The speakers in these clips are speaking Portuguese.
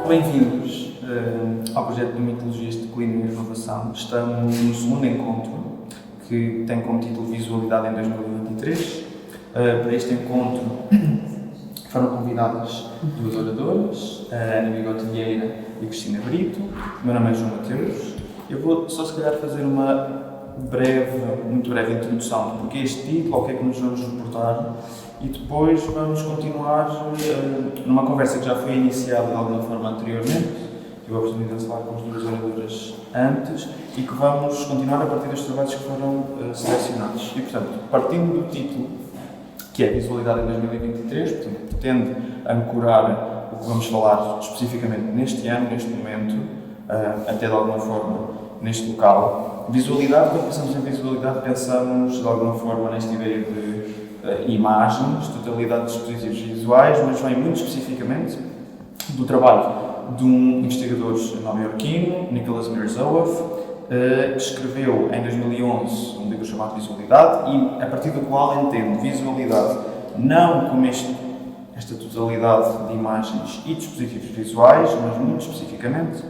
Bem-vindos ao projeto de Mitologias de Declínio e Renovação. Estamos no segundo encontro, que tem como título Visualidade em 2023. Para este encontro foram convidadas duas oradoras, a Ana Bigote Vieira e a Cristina Brito. O meu nome é João Mateus. Eu vou só, se calhar, fazer uma muito breve introdução de porque este título, ao que é que nos vamos reportar, e depois vamos continuar numa conversa que já foi iniciada de alguma forma anteriormente. Tive a oportunidade de falar com as duas oradoras antes e que vamos continuar a partir dos trabalhos que foram selecionados. E, portanto, partindo do título, que é Visualidade em 2023, portanto, pretende ancorar o que vamos falar especificamente neste ano, neste momento, até de alguma forma neste local. Visualidade, quando pensamos em visualidade, pensamos de alguma forma nesta ideia de imagens, totalidade de dispositivos visuais, mas vem muito especificamente do trabalho de um investigador nova-iorquino, Nicholas Mirzoeff, que escreveu em 2011 um livro chamado Visualidade e a partir do qual entende visualidade não como esta totalidade de imagens e dispositivos visuais, mas muito especificamente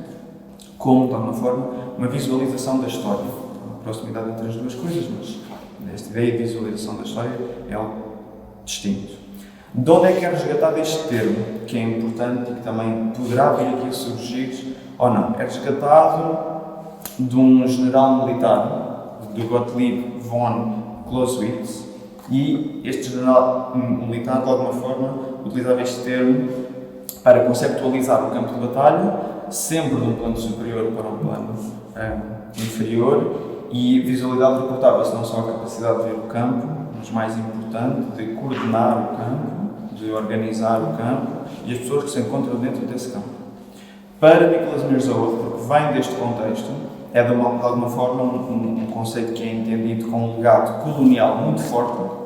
como, de alguma forma, uma visualização da história. Uma proximidade entre as duas coisas, mas esta ideia de visualização da história é algo distinto. De onde é que é resgatado este termo, que é importante e que também poderá vir aqui a surgir ou não? É resgatado de um general militar, de Gottlieb von Clausewitz, e este general militar, de alguma forma, utilizava este termo para conceptualizar o campo de batalha, sempre de um plano superior para um plano inferior, e visualidade reportava-se não só a capacidade de ver o campo, mas mais importante, de coordenar o campo, de organizar o campo e as pessoas que se encontram dentro desse campo. Para Nicholas Mirzoeff, porque vem deste contexto, é de alguma forma um conceito que é entendido com um legado colonial muito forte,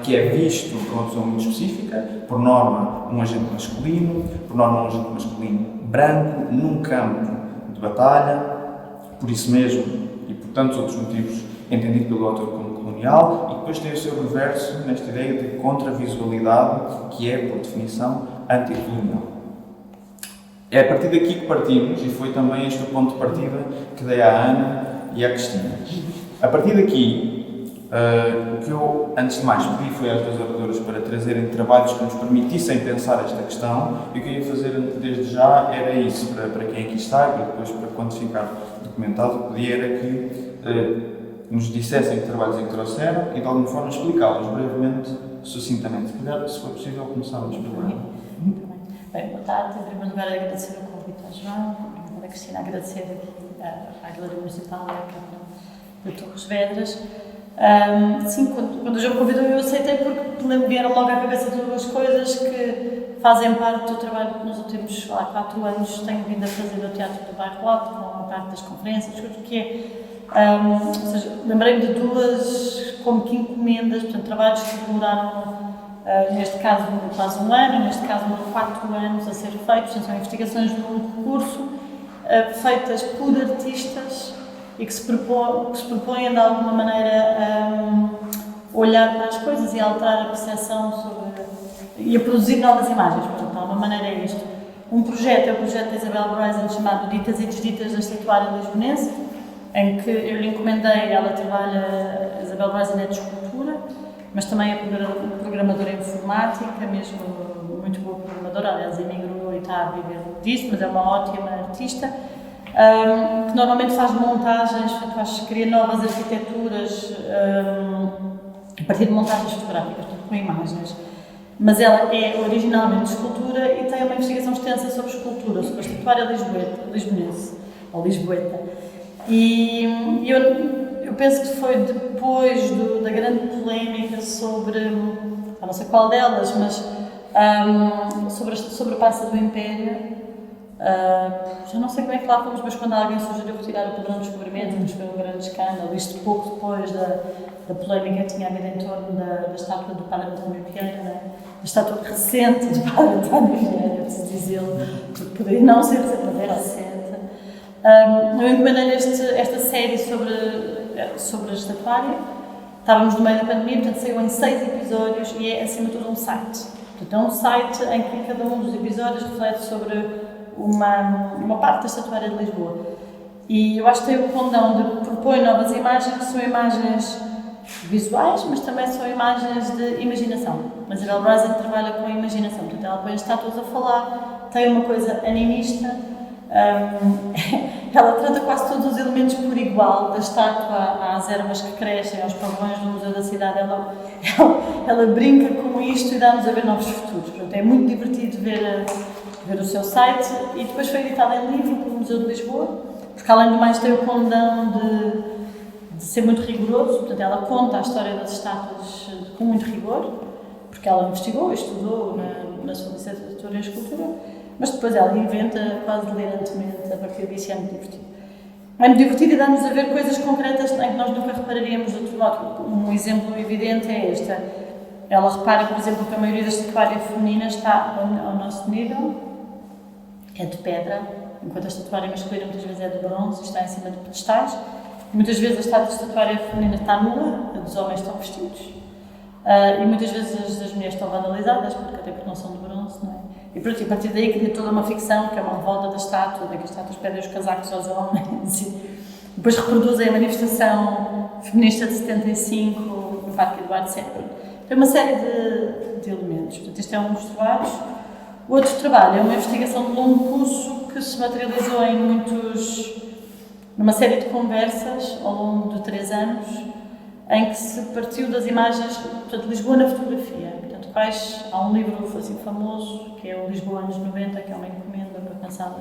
que é visto por uma pessoa muito específica, por norma um agente masculino, branco, num campo de batalha, por isso mesmo e por tantos outros motivos entendido pelo autor como colonial, e depois tem o seu reverso nesta ideia de contravisualidade, que é, por definição, anticolonial. É a partir daqui que partimos, e foi também este o ponto de partida que dei à Ana e à Cristina. A partir daqui, o que eu, antes de mais, pedi foi às duas oradoras para trazerem trabalhos que nos permitissem pensar esta questão, e o que eu ia fazer desde já era isso, para quem aqui está, e depois para quando ficar documentado, o que pedi era que nos dissessem que trabalhos é que trouxeram e de alguma forma explicá-los brevemente, sucintamente. Se for possível, começamos por lá. Bem, boa tarde. Em primeiro lugar, agradecer o convite ao João, a Cristina, agradecer aqui à Câmara Municipal e à Câmara de Torres Vedras. Sim, quando o João me convidou, eu aceitei porque me vieram logo à cabeça duas coisas que fazem parte do trabalho que nos últimos 4 anos tenho vindo a fazer no Teatro do Bairro Alto, com a parte das conferências, que é, ou seja, lembrei-me de duas como que encomendas, portanto, trabalhos que demoraram, neste caso, quase um ano, neste caso, 4 anos a ser feitos, portanto, são investigações de um recurso feitas por artistas e que se propõem de alguma maneira olhar para as coisas e alterar a percepção e a produzir novas imagens. Portanto, de alguma maneira é isto. Um projeto é o projeto da Isabel Breisen chamado Ditas e Desditas da Estatuária Lisbonense, em que eu lhe encomendei, ela trabalha, a Isabel Breisen é de escultura, mas também é programadora informática, mesmo muito boa programadora, aliás emigrou e está a viver disso, mas é uma ótima artista. Que normalmente faz montagens, portanto, cria novas arquiteturas a partir de montagens fotográficas, portanto, com imagens. Mas ela é originalmente de escultura e tem uma investigação extensa sobre escultura, sobre a estatuária lisbonense, ou lisboeta. E eu penso que foi depois da grande polémica sobre, não sei qual delas, mas sobre a Praça do Império. Já não sei como é que lá fomos, mas quando alguém sugeriu retirar o padrão de descobrimento, mas foi um grande escândalo, isto pouco depois da polémica que tinha havido em torno da estátua do Padre António Vieira, né? A estátua recente do Padre António Vieira, preciso dizê-lo, porque poderia não ser recente, mas era recente. Eu encomendei esta série sobre a estatuária, estávamos no meio da pandemia, portanto saiu em 6 episódios e é acima de tudo um site. Portanto, é um site em que cada um dos episódios reflete sobre uma parte da estatuária de Lisboa. E eu acho que tem o condão de propor novas imagens, que são imagens visuais, mas também são imagens de imaginação. Mas a Isabel Braza trabalha com a imaginação, portanto ela põe as estátuas a falar, tem uma coisa animista, ela trata quase todos os elementos por igual, da estátua às ervas que crescem, aos pavilhões do Museu da Cidade, ela brinca com isto e dá-nos a ver novos futuros. Portanto, é muito divertido ver o seu site, e depois foi editada em livro pelo Museu de Lisboa, porque além do mais tem o condão de ser muito rigoroso, portanto ela conta a história das estátuas com muito rigor, porque ela investigou, estudou na sua licenciatura em escultura, mas depois ela inventa quase delirantemente a partir disso. É muito divertido. É muito divertido e dá-nos a ver coisas concretas em que nós nunca repararíamos de outro modo. Um exemplo evidente é esta. Ela repara, por exemplo, que a maioria da estatuária feminina está ao nosso nível, é de pedra, enquanto a estatuária masculina muitas vezes é de bronze, está em cima de pedestais. Muitas vezes a estatuária feminina está nua, a dos homens estão vestidos. E muitas vezes as mulheres estão vandalizadas, até porque não são de bronze, não é? E pronto, a partir daí cria toda uma ficção, que é uma revolta da estátua, que as estátuas pedem os casacos aos homens. E depois reproduzem a manifestação feminista de 75 no Parque Eduardo VII. Tem uma série de elementos. Portanto, este é um dos trabalhos. O outro trabalho é uma investigação de longo curso que se materializou numa série de conversas ao longo de 3 anos, em que se partiu das imagens, portanto, Lisboa na fotografia. Portanto, há um livro assim famoso, que é o Lisboa anos 90, que é uma encomenda para pensar,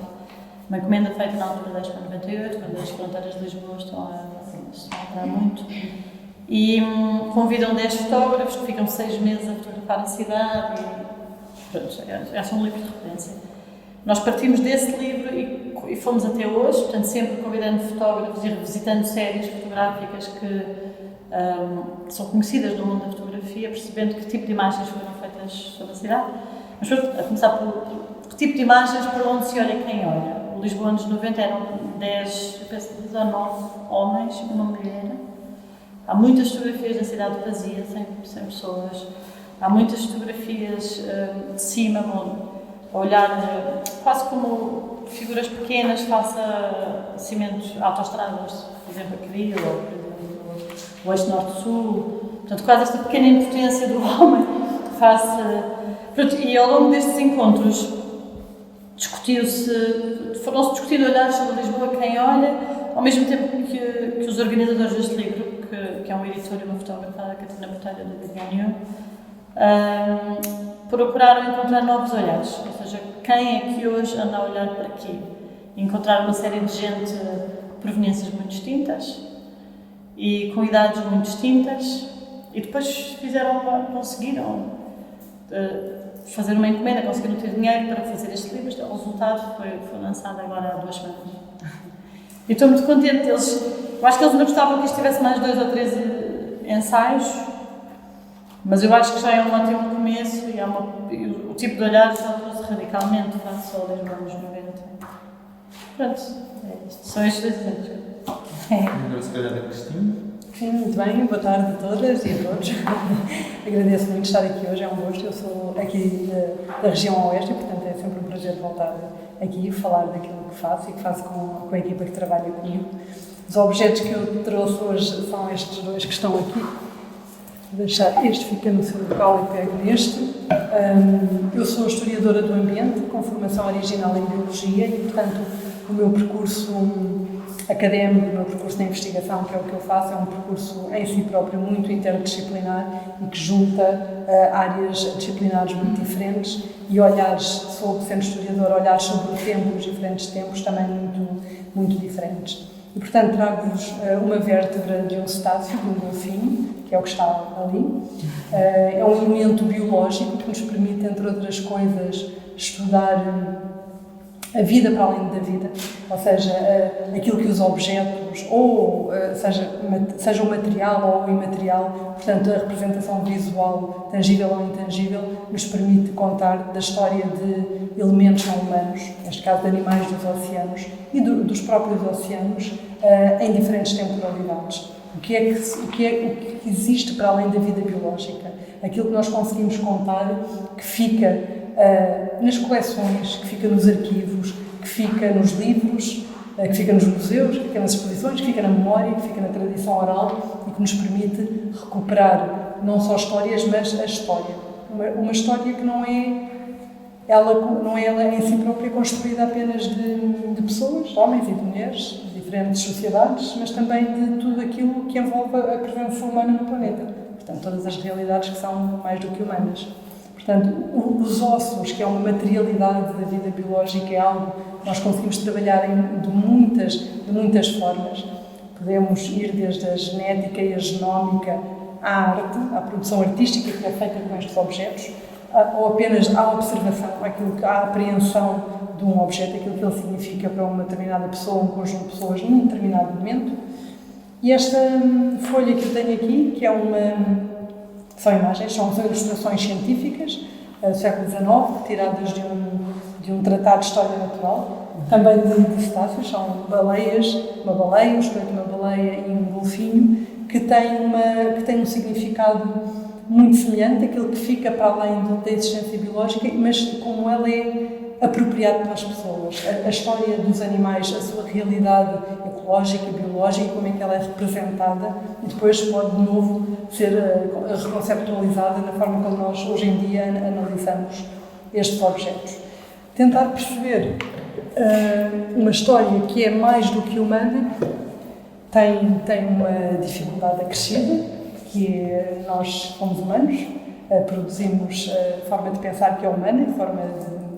uma encomenda feita na altura da Expo 98, quando as fronteiras de Lisboa estão a alterar muito. E convidam 10 fotógrafos que ficam 6 meses a fotografar a cidade. E, pronto, é um livro de referência. Nós partimos desse livro e fomos até hoje, portanto, sempre convidando fotógrafos e revisitando séries fotográficas que são conhecidas no mundo da fotografia, percebendo que tipo de imagens foram feitas sobre a cidade. Mas a começar por que tipo de imagens para onde se olha quem olha. O Lisboa anos 90 eram 19 homens e uma mulher. Há muitas fotografias da cidade vazia, sem pessoas. Há muitas fotografias de cima, a olhar quase como figuras pequenas face a cimentos, autoestradas, por exemplo, a Crio, ou por exemplo, o Eixo Norte-Sul. Portanto, quase esta pequena impotência do homem face. E ao longo destes encontros foram-se discutindo olhares sobre Lisboa quem olha, ao mesmo tempo que os organizadores deste livro, que é um editor e uma fotógrafa, a Catarina Botelho da Viviane, procuraram encontrar novos olhares, ou seja, quem é que hoje anda a olhar para aqui? Encontrar uma série de gente de proveniências muito distintas e com idades muito distintas, e depois conseguiram fazer uma encomenda, conseguiram ter dinheiro para fazer este livro. O resultado foi lançado agora há 2 semanas. E estou muito contente. Eu acho que eles não gostavam que isto tivesse mais 2 ou 3 ensaios, mas eu acho que já é um ótimo começo e o tipo de olhar já trouxe radicalmente face ao Lisboa anos 90. Pronto, é isto. São estes 2 exemplos. Agora, se calhar, a Cristina. Sim, muito bem, boa tarde a todas e a todos. Agradeço muito estar aqui hoje, é um gosto. Eu sou aqui da região oeste e, portanto, é sempre um prazer voltar aqui e falar daquilo que faço e que faço com a equipa que trabalha comigo. Os objetos que eu trouxe hoje são estes 2 que estão aqui. Vou deixar este fica no seu local e pego neste. Eu sou historiadora do ambiente, com formação original em biologia e, portanto, o meu percurso académico, o meu percurso de investigação, que é o que eu faço, é um percurso em si próprio muito interdisciplinar e que junta áreas disciplinares muito diferentes e olhares, sendo historiadora, olhares sobre o tempo, os diferentes tempos, também muito diferentes. E, portanto, trago-vos uma vértebra de um cetáceo, de um golfinho, que é o que está ali. É um elemento biológico que nos permite, entre outras coisas, estudar a vida para além da vida, ou seja, aquilo que os objetos, ou seja o material ou o imaterial, portanto, a representação visual, tangível ou intangível, nos permite contar da história de elementos não humanos, neste caso de animais dos oceanos e dos próprios oceanos, em diferentes temporalidades. O que existe para além da vida biológica? Aquilo que nós conseguimos contar, que fica nas coleções, que fica nos arquivos, fica nos livros, que fica nos museus, que fica nas exposições, que fica na memória, que fica na tradição oral e que nos permite recuperar não só histórias, mas a história. Uma história que não é ela em si própria construída apenas de pessoas, de homens e de mulheres, de diferentes sociedades, mas também de tudo aquilo que envolve a presença humana no planeta. Portanto, todas as realidades que são mais do que humanas. Portanto, os ossos, que é uma materialidade da vida biológica, é algo que nós conseguimos trabalhar de muitas formas. Podemos ir desde a genética e a genómica à arte, à produção artística que é feita com estes objetos, ou apenas à observação, à apreensão de um objeto, aquilo que ele significa para uma determinada pessoa, um conjunto de pessoas num determinado momento. E esta folha que eu tenho aqui, que são imagens, são ilustrações científicas do século XIX, tiradas de um tratado de história natural, também de cetáceos, são baleias, uma baleia, um esqueleto de uma baleia e um golfinho, que tem um significado muito semelhante àquilo que fica para além da existência biológica, mas como ela é apropriada pelas pessoas. A história dos animais, a sua realidade ecológica, biológica, como é que ela é representada e depois pode de novo ser reconceptualizada na forma como nós hoje em dia analisamos estes objetos. Tentar perceber uma história que é mais do que humana tem uma dificuldade acrescida, que nós somos humanos, produzimos a forma de pensar que é humana, a forma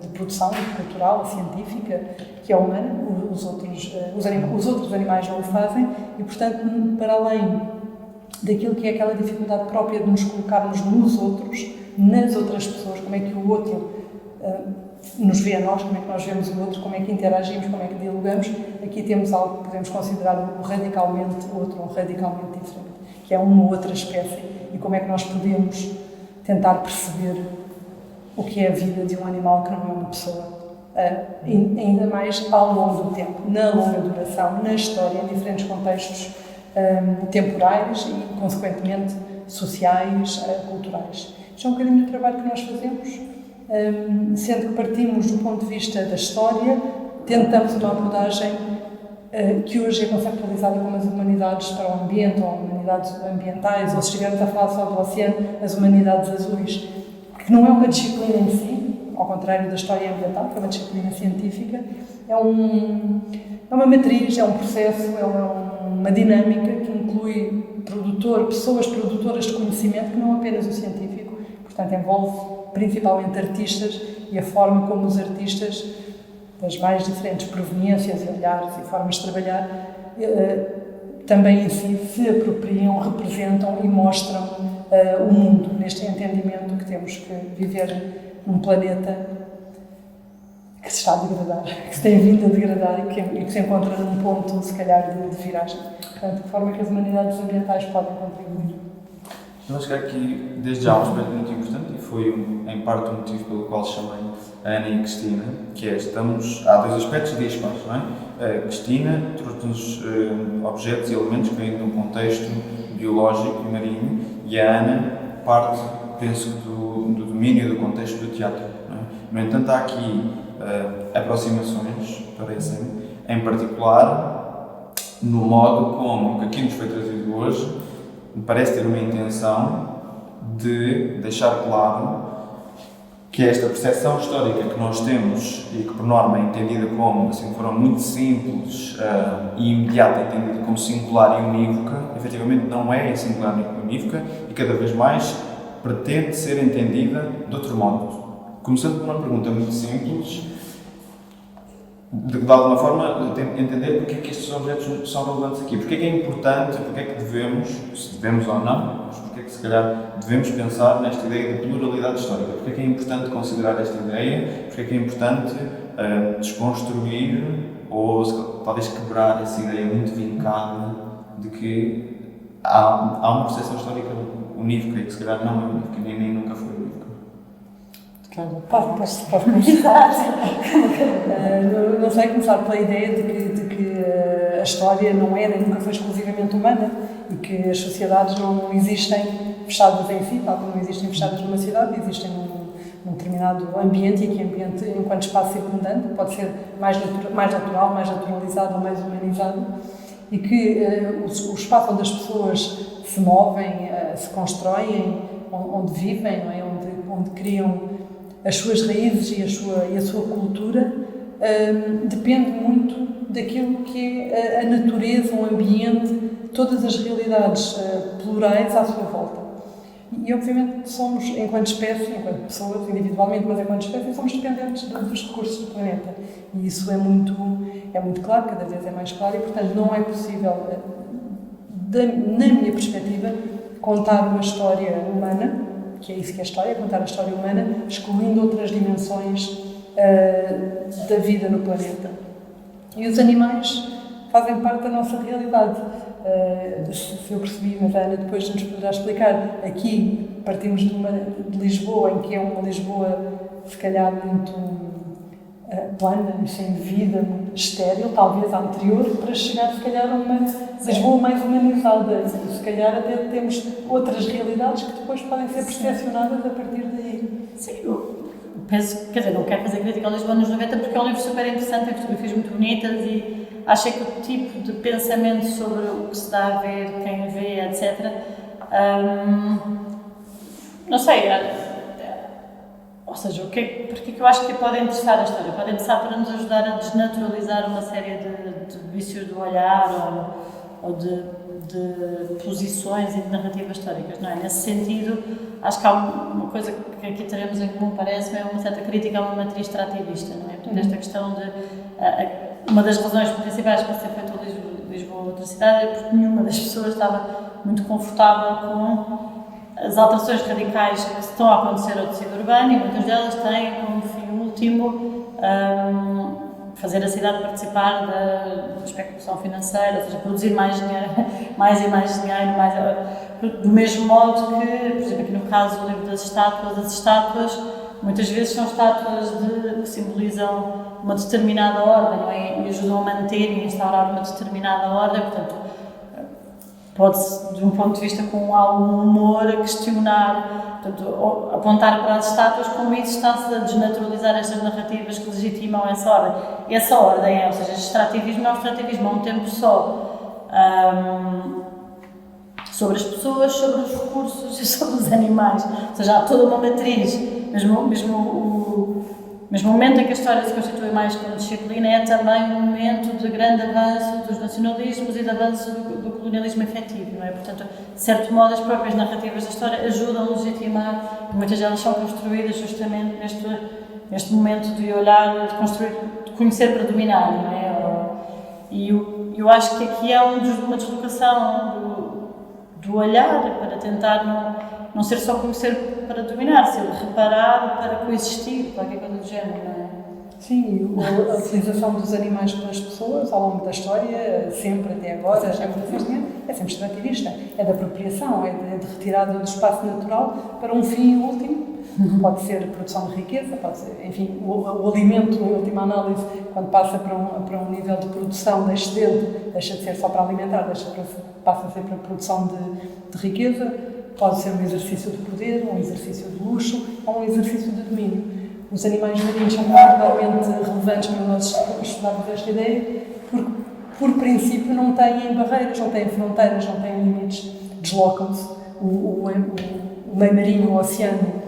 de produção cultural, científica, que é humana, os outros animais não o fazem e, portanto, para além daquilo que é aquela dificuldade própria de nos colocarmos nos outros, nas outras pessoas, como é que o outro nos vê a nós, como é que nós vemos o outro, como é que interagimos, como é que dialogamos, aqui temos algo que podemos considerar um radicalmente outro, um radicalmente diferente, que é uma outra espécie, e como é que nós podemos tentar perceber o que é a vida de um animal que não é uma pessoa, ainda mais ao longo do tempo, na longa duração, na história, em diferentes contextos temporais e, consequentemente, sociais, culturais. Isto é um bocadinho do trabalho que nós fazemos, sendo que partimos do ponto de vista da história, tentamos uma abordagem que hoje é conceptualizada como as humanidades para o ambiente, ou humanidades ambientais, ou se estivermos a falar só do oceano, as humanidades azuis, que não é uma disciplina em si, ao contrário da história ambiental, que é uma disciplina científica, é uma matriz, é um processo, é uma dinâmica que inclui pessoas produtoras de conhecimento, que não apenas o científico, portanto envolve principalmente artistas e a forma como os artistas das mais diferentes proveniências e olhares e formas de trabalhar também em si se apropriam, representam e mostram o mundo neste entendimento que temos que viver num planeta que se está a degradar, que se tem vindo a degradar e que se encontra num ponto, se calhar, de viragem. Portanto, de forma que as humanidades ambientais podem contribuir. Eu acho que aqui, desde já, um aspecto muito importante e foi, em parte, o motivo pelo qual chamei a Ana e a Cristina, que é, há dois aspectos de espaço, não é? A Cristina trouxe-nos objetos e elementos que vêm de um contexto biológico e marinho e a Ana parte, penso, do domínio do contexto do teatro, não é? No entanto, há aqui aproximações, parecem, em particular, no modo como o que aqui nos foi trazido hoje me parece ter uma intenção de deixar claro que esta percepção histórica que nós temos e que por norma é entendida como, assim, de forma muito simples e imediata, entendida como singular e unívoca, efetivamente não é singular e unívoca e cada vez mais pretende ser entendida de outro modo. Começando por uma pergunta muito simples, de alguma forma entender porque é que estes objetos são relevantes aqui, porque é que é importante, porque é que devemos, se devemos ou não, mas porque é que se calhar devemos pensar nesta ideia de pluralidade histórica, porque é que é importante considerar esta ideia, porque é que é importante desconstruir ou talvez quebrar essa ideia muito vincada de que há uma percepção histórica unívoca e que se calhar não é unívoca, nem nunca foi unívoca. Posso começar? Não sei, começar pela ideia de que a história não é nem nunca foi exclusivamente humana e que as sociedades não existem fechadas em si, tal como não existem fechadas numa cidade, existem num determinado ambiente, e que ambiente, enquanto espaço circundante, pode ser mais natural, mais naturalizado ou mais humanizado, e que o espaço onde as pessoas se movem, se constroem, onde vivem, não é? onde criam as suas raízes e a sua cultura, depende muito daquilo que é a natureza, o ambiente, todas as realidades plurais à sua volta. E obviamente somos, enquanto espécie, enquanto pessoas, individualmente, mas enquanto espécie, somos dependentes dos recursos do planeta. E isso é muito claro, cada vez é mais claro, e portanto não é possível, na minha perspectiva, contar uma história humana, que é isso que é a história, contar a história humana, excluindo outras dimensões da vida no planeta. E os animais fazem parte da nossa realidade. Se eu percebi, mas a Ana depois nos poderá explicar, aqui partimos de Lisboa, em que é uma Lisboa se calhar muito plana, sem vida, estéril, talvez a anterior, para chegar se calhar a uma Lisboa mais humanizada. E se calhar até temos outras realidades que depois podem ser percepcionadas a partir daí. Sim, eu penso, quer dizer, não quero fazer crítica ao Lisboa nos 90 porque é um livro super interessante, tem fotografias muito bonitas e acho que o tipo de pensamento sobre o que se dá a ver, quem vê, etc. Não sei, ou seja, porque que eu acho que pode interessar a história? Pode interessar para nos ajudar a desnaturalizar uma série de vícios do olhar ou de posições e de narrativas históricas, não é? Nesse sentido, acho que há uma coisa que aqui teremos em comum, parece-me, é uma certa crítica a uma matriz extrativista, não é? Portanto, esta questão de... uma das razões principais para ser feito Lisboa outra cidade é porque nenhuma das pessoas estava muito confortável com as alterações radicais que estão a acontecer ao tecido urbano, e muitas delas têm como fim último fazer a cidade participar da especulação financeira, ou seja, produzir mais dinheiro, mais e mais dinheiro, do mesmo modo que, por exemplo, aqui no caso do livro das estátuas, as estátuas muitas vezes são estátuas que simbolizam uma determinada ordem, não é? E ajudam a manter e instaurar uma determinada ordem, portanto, pode-se, de um ponto de vista com algum humor, a questionar, portanto, apontar para as estátuas como isso está-se a desnaturalizar estas narrativas que legitimam essa ordem. E essa ordem ou seja, este extrativismo não é um extrativismo, é um tempo só sobre as pessoas, sobre os recursos e sobre os animais. Ou seja, há toda uma matriz, mesmo o momento em que a história se constitui mais como disciplina é também um momento de grande avanço dos nacionalismos e de avanço do colonialismo efetivo, não é? Portanto, de certo modo, as próprias narrativas da história ajudam a legitimar, e muitas delas são construídas justamente neste momento de olhar, de construir, de conhecer para dominar, não é? E eu acho que aqui há uma deslocação do olhar para tentar não ser só conhecer para dominar, ser reparar para coexistir, qualquer coisa do género, não é? Sim, a utilização dos animais pelas pessoas ao longo da história, sempre até agora, é sempre extrativista, é de apropriação, é de retirada do espaço natural para um fim último. Pode ser a produção de riqueza, pode ser, enfim, o alimento, em última análise, quando passa para um nível de produção excedente, deixa de ser só para alimentar, passa a ser para a produção de riqueza, pode ser um exercício de poder, um exercício de luxo ou um exercício de domínio. Os animais marinhos são particularmente relevantes para nós estudarmos esta ideia, porque, por princípio, não têm barreiras, não têm fronteiras, não têm limites, deslocam-se. O meio marinho, o oceano,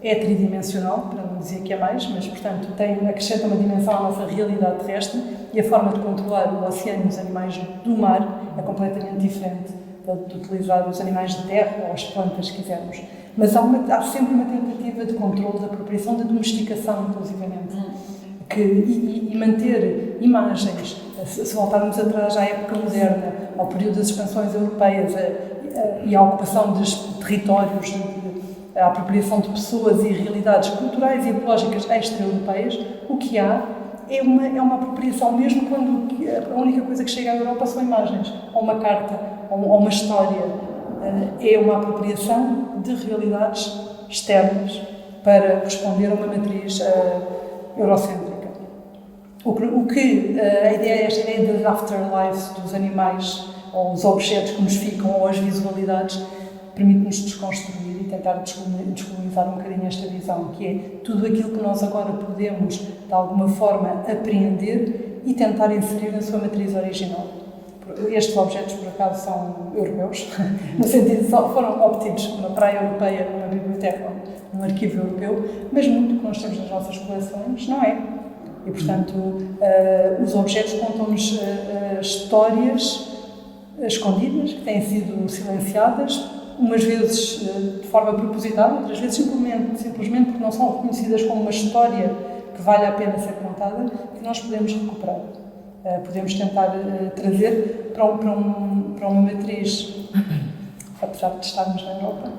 é tridimensional, para não dizer que é mais, mas, portanto, acrescenta uma dimensão à nossa realidade terrestre, e a forma de controlar o oceano e os animais do mar é completamente diferente de utilizar os animais de terra ou as plantas, se quisermos. Mas há sempre uma tentativa de controle, de apropriação, de domesticação, inclusivamente, e manter imagens, se voltarmos atrás à época moderna, ao período das expansões europeias e à ocupação dos territórios, a apropriação de pessoas e realidades culturais e ecológicas extra-europeias, o que há é uma apropriação, mesmo quando a única coisa que chega à Europa são imagens, ou uma carta, ou uma história. É uma apropriação de realidades externas para responder a uma matriz eurocêntrica. Esta ideia das afterlives dos animais, ou os objetos que nos ficam, ou as visualidades, permite-nos desconstruir e tentar descolonizar um bocadinho esta visão, que é tudo aquilo que nós agora podemos, de alguma forma, apreender e tentar inserir na sua matriz original. Estes objetos, por acaso, são europeus, no sentido de foram obtidos numa praia europeia, numa biblioteca, num arquivo europeu, mas muito que nós temos nas nossas coleções não é. E, portanto, os objetos contam-nos histórias escondidas, que têm sido silenciadas, umas vezes de forma propositada, outras vezes simplesmente porque não são reconhecidas como uma história que vale a pena ser contada, que nós podemos recuperar. Podemos tentar trazer para uma matriz, apesar de estarmos na Europa,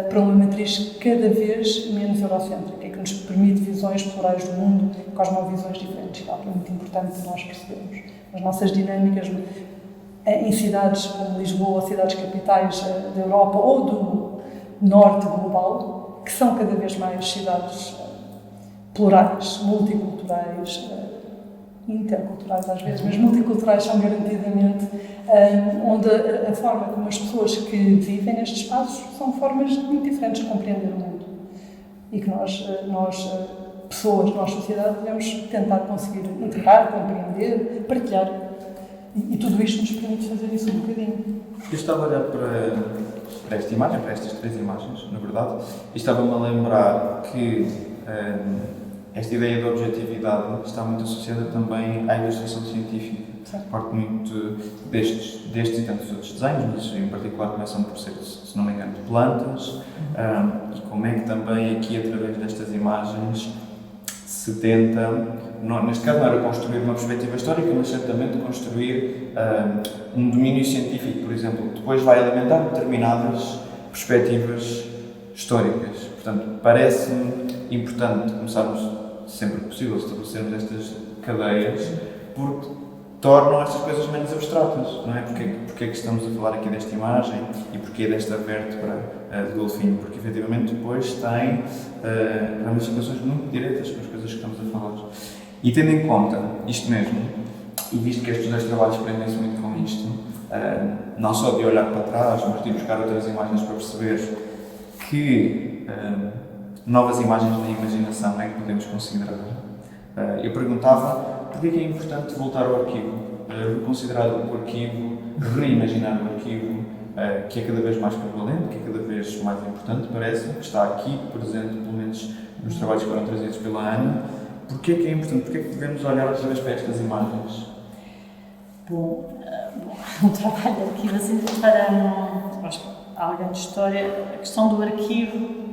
para uma matriz cada vez menos eurocêntrica, que nos permite visões plurais do mundo, cosmovisões diferentes. É muito importante nós percebermos as nossas dinâmicas em cidades como Lisboa, ou cidades capitais da Europa ou do norte global, que são cada vez mais cidades plurais, multiculturais, interculturais às vezes, mas multiculturais são garantidamente, onde a forma como as pessoas que vivem nestes espaços são formas muito diferentes de compreender o mundo. E que nós pessoas, nós sociedade, devemos tentar conseguir integrar, compreender, partilhar. E tudo isto nos permite fazer isso um bocadinho. Eu estava a olhar para esta imagem, para estas 3 imagens, na verdade, e estava-me a lembrar que esta ideia de objetividade está muito associada também à ilustração científica. Parte muito destes e tantos outros desenhos, mas em particular começam por ser, se não me engano, de plantas, e como é que também aqui, através destas imagens, se tenta, neste caso não era construir uma perspectiva histórica, mas certamente construir um domínio científico, por exemplo, que depois vai alimentar determinadas perspectivas históricas. Portanto, parece-me importante começarmos, sempre que possível, estabelecermos estas cadeias, porque tornam estas coisas menos abstratas, não é? Porque é que estamos a falar aqui desta imagem e porque desta vértebra de golfinho? Porque, efetivamente, depois tem ramificações muito diretas com as coisas que estamos a falar. E tendo em conta isto mesmo, e visto que estes 2 trabalhos prendem-se muito com isto, não só de olhar para trás, mas de buscar outras imagens para perceber que novas imagens da imaginação é que podemos considerar. Eu perguntava porque é que é importante voltar ao arquivo, reconsiderar o arquivo, reimaginar o arquivo, que é cada vez mais prevalente, que é cada vez mais importante, parece, que está aqui presente, pelo menos nos trabalhos que foram trazidos pela Ana. Porque é que é importante? Porque é que devemos olhar outra vez para estas imagens? Bom, um trabalho de arquivo, assim, para alguém de história, a questão do arquivo.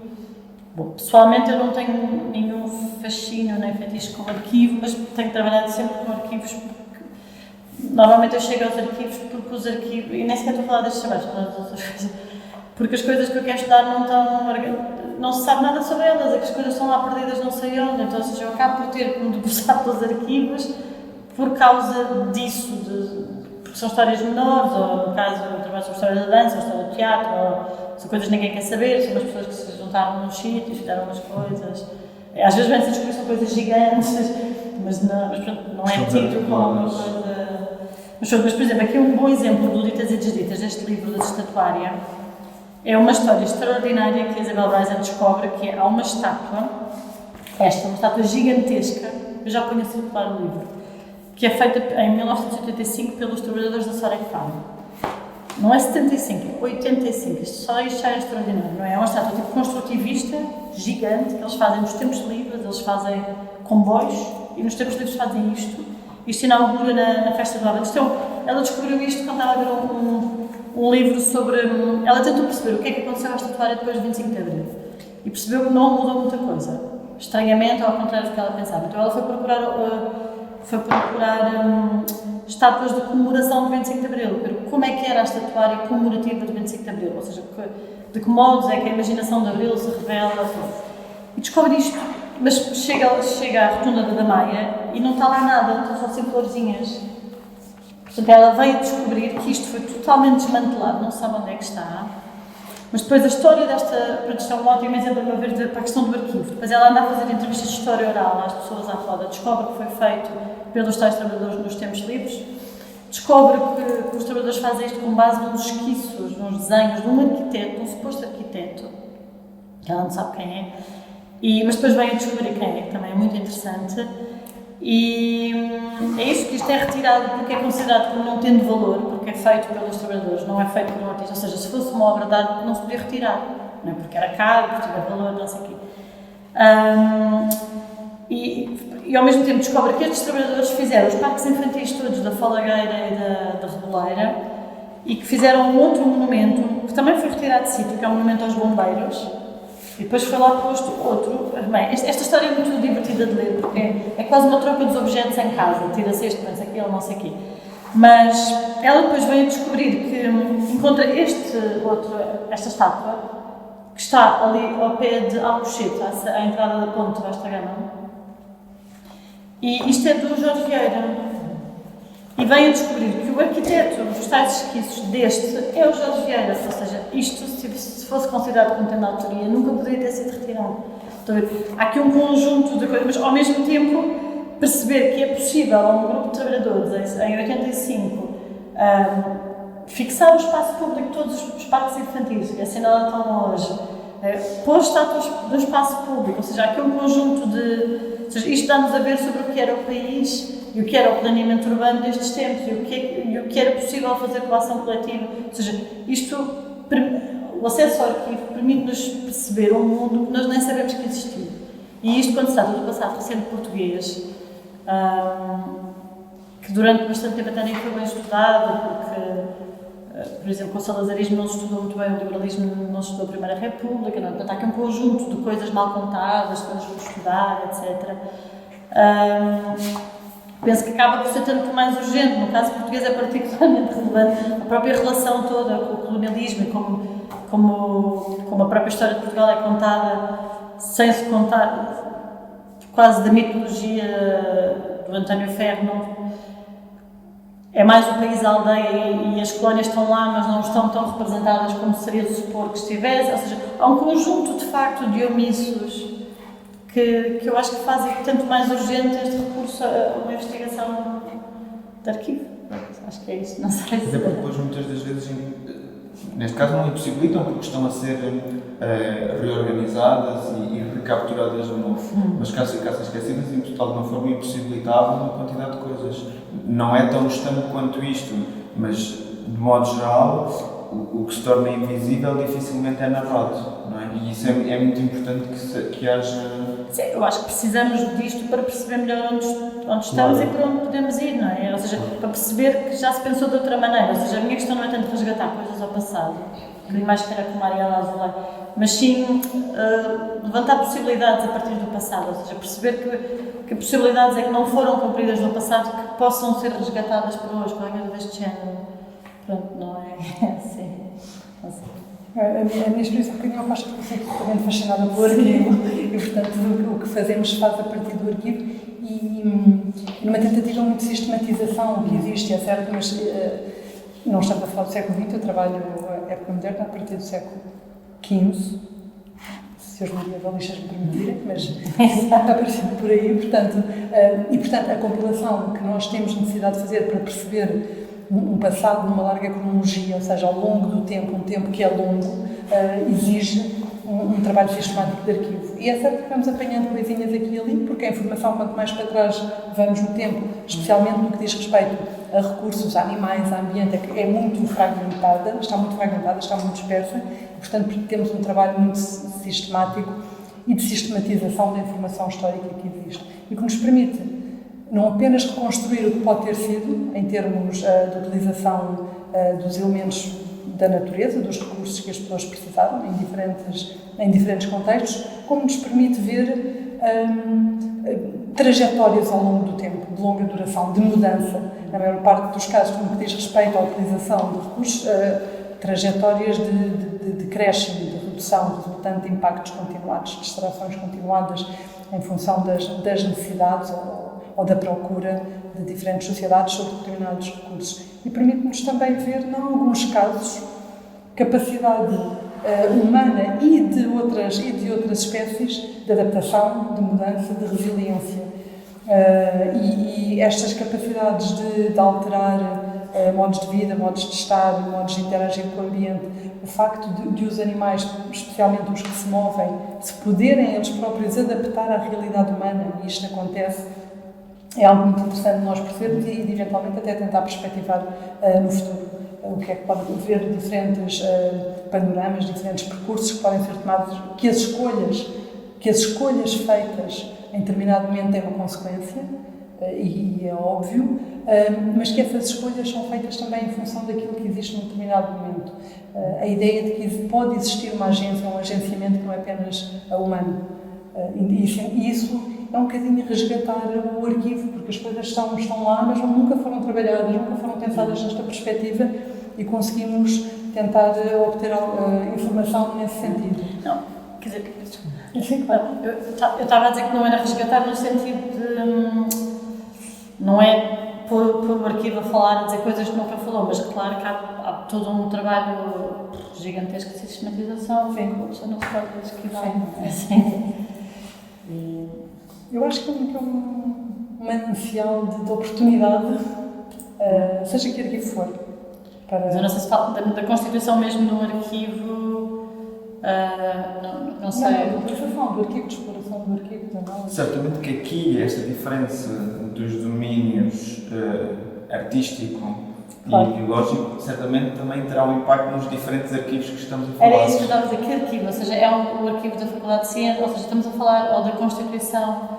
Bom, pessoalmente eu não tenho nenhum fascínio nem fetiche com arquivo, mas tenho trabalhado sempre com arquivos, porque normalmente eu chego aos arquivos porque os arquivos, e nem sequer estou a falar destes trabalhos, estou a falar das outras coisas, porque as coisas que eu quero estudar não se sabe nada sobre elas, as coisas estão lá perdidas não sei onde, então ou seja, eu acabo por ter que me debruçar pelos arquivos por causa disso, porque são histórias menores, ou no caso eu trabalho sobre a história da dança, ou a história do teatro, ou são coisas que ninguém quer saber, são umas pessoas que se juntaram nos sítios, fizeram umas coisas. Às vezes vêm-se a descobrir são coisas gigantes, mas não é tido como uma coisa. Mas, por exemplo, aqui um bom exemplo do Ditas e Desditas, deste livro da estatuária, é uma história extraordinária que a Isabel Bryson descobre, que há uma estátua, uma estátua gigantesca, eu já ponho a circular no livro, que é feita em 1985 pelos trabalhadores da Sorek Farm. Não é 75, é 85. Isto já é extraordinário, não é? É uma estátua tipo construtivista, gigante, que eles fazem nos tempos livres, eles fazem comboios e nos tempos livres fazem isto. Isto inaugura na Festa do Ávila. Ela descobriu isto quando estava a ver um livro sobre... Ela tentou perceber o que é que aconteceu à estatuária depois de 25 de Abril. E percebeu que não mudou muita coisa. Estranhamente, ao contrário do que ela pensava. Então ela foi procurar estátuas de comemoração de 25 de Abril, ver como é que era a estatuária comemorativa de 25 de Abril, ou seja, de que modos é que a imaginação de Abril se revela, e descobre isto, mas chega à rotunda da Maia e não está lá nada, estão só assim florzinhas. Portanto, ela veio descobrir que isto foi totalmente desmantelado, não sabe onde é que está, mas depois a história isto é um ótimo exemplo, a meu ver, para a questão do arquivo. Depois ela anda a fazer entrevistas de história oral às pessoas à roda, descobre que foi feito pelos tais trabalhadores nos tempos livres, descobre que os trabalhadores fazem isto com base nos esquiços, nos desenhos de um arquiteto, um suposto arquiteto, que ela não sabe quem é, mas depois vem a descobrir quem é, que também é muito interessante. E é isso, que isto é retirado porque é considerado como não tendo valor, porque é feito pelos trabalhadores, não é feito por um artista. Ou seja, se fosse uma obra de arte, não se podia retirar, não é? Porque era caro, porque tinha valor, não sei o quê. E ao mesmo tempo descobre que estes trabalhadores fizeram os parques infantis todos da Falagueira e da Reboleira e que fizeram um outro monumento, que também foi retirado de sítio, que é um monumento aos bombeiros. E depois foi lá posto outro. Bem, esta história é muito divertida de ler, porque é quase uma troca dos objetos em casa. Tira-se este, pensa aquilo, não sei o quê. Mas ela depois vem a descobrir que encontra esta estátua, que está ali ao pé de Alcochete, à entrada da ponte de Vasta Gama. E isto é do Jorge Vieira. E vem a descobrir que o arquiteto dos tais esquiços deste é o Jorge Vieira, ou seja, isto, se fosse considerado como tendo autoria, nunca poderia ter sido retirado. Então, há aqui um conjunto de coisas, mas ao mesmo tempo perceber que é possível a um grupo de trabalhadores, em 85, fixar o espaço público de todos os parques infantis, que assim nada estão hoje, pôr estátuas do espaço público, ou seja, há aqui um conjunto de... Ou seja, isto dá-nos a ver sobre o que era o país e o que era o planeamento urbano destes tempos e o que era possível fazer com a ação coletiva. Ou seja, o acesso ao arquivo permite-nos perceber um mundo que nós nem sabemos que existia. E isto, quando se trata do passado recente português, que durante bastante tempo até nem foi bem estudado, porque, por exemplo, com o salazarismo não se estudou muito bem, o liberalismo não se estudou a Primeira República, não? Portanto, há aqui um conjunto de coisas mal contadas, coisas por estudar, etc. Penso que acaba por ser tanto mais urgente. No caso português é particularmente relevante a própria relação toda com o colonialismo e como a própria história de Portugal é contada sem se contar quase da mitologia do António Ferro. Não, é mais o país, a aldeia e as colónias estão lá, mas não estão tão representadas como seria de supor que estivesse. Ou seja, há um conjunto de facto de omissos que eu acho que fazem tanto mais urgente este recurso a uma investigação de arquivo. Acho que é isso, não sei se... Até porque depois muitas das vezes, neste caso não impossibilitam porque estão a ser reorganizadas e recapturadas de novo. Mas caso ficassem esquecidas, de alguma forma impossibilitavam uma quantidade de coisas. Não é tão distante quanto isto, mas de modo geral o que se torna invisível dificilmente é narrado, não é? E isso é muito importante que haja... Sim, eu acho que precisamos disto para perceber melhor onde estamos e para onde podemos ir, não é? Ou seja, para perceber que já se pensou de outra maneira. Ou seja, a minha questão não é tanto resgatar coisas ao passado, que mais que era com Mariela Azulejo, mas sim levantar possibilidades a partir do passado. Ou seja, perceber que possibilidades é que não foram cumpridas no passado que possam ser resgatadas por hoje, qualquer coisa deste género. Pronto, não é assim. A minha experiência um bocadinho oposta, porque eu sou totalmente fascinada pelo arquivo e, portanto, o que fazemos faz a partir do arquivo e numa tentativa muito de sistematização, o que existe é certo, mas não estamos a falar do século XX, eu trabalho a época moderna a partir do século XV, se os medievalistas me permitirem, mas está aparecendo por aí, portanto, a compilação que nós temos necessidade de fazer para perceber um passado numa larga cronologia, ou seja, ao longo do tempo, um tempo que é longo, exige um trabalho sistemático de arquivo. E é certo que vamos apanhando coisinhas aqui e ali, porque a informação, quanto mais para trás vamos no tempo, especialmente no que diz respeito a recursos, a animais, a ambiente, é muito fragmentada, está muito dispersa, e, portanto, temos um trabalho muito sistemático e de sistematização da informação histórica que existe, e que nos permite não apenas reconstruir o que pode ter sido, em termos de utilização dos elementos da natureza, dos recursos que as pessoas precisavam, em diferentes contextos, como nos permite ver trajetórias ao longo do tempo, de longa duração, de mudança. Na maior parte dos casos, no que diz respeito à utilização de recursos, trajetórias de decréscimo, de redução, resultante de impactos continuados, de extrações continuadas em função das necessidades ou da procura de diferentes sociedades sobre determinados recursos. E permite-nos também ver, em alguns casos, capacidade humana e de outras espécies de adaptação, de mudança, de resiliência. E estas capacidades de alterar modos de vida, modos de estar, modos de interagir com o ambiente. O facto de os animais, especialmente os que se movem, se poderem eles próprios adaptar à realidade humana, e isto acontece, é algo muito interessante de nós percebermos e de eventualmente até tentar perspectivar no futuro. O que é que pode haver diferentes panoramas, diferentes percursos que podem ser tomados, que as escolhas feitas em determinado momento têm uma consequência, e é óbvio, mas que essas escolhas são feitas também em função daquilo que existe num determinado momento. A ideia de que pode existir uma agência, um agenciamento que não é apenas humano. E isso é um bocadinho resgatar o arquivo, porque as coisas estão lá, mas nunca foram trabalhadas, nunca foram pensadas nesta perspectiva, e conseguimos tentar obter informação nesse sentido. Não, quer dizer, eu estava a dizer que não era resgatar no sentido de... Não é pôr o arquivo a falar, a dizer coisas que nunca falou, mas claro que há todo um trabalho gigantesco de sistematização, que a pessoa não se pode esquivar. Assim. Eu acho que é um manancial de oportunidade, seja que arquivo for. Mas eu não sei se fala da constituição mesmo de um arquivo, não sei. Não, do arquivo, de exploração do arquivo também. Certamente que aqui esta diferença dos domínios artístico claro. E biológico certamente também terá um impacto nos diferentes arquivos que estamos a falar. Era isso que eu estava a dizer, que arquivo? Ou seja, é o arquivo da Faculdade de Ciências, ou seja, estamos a falar ou da Constituição,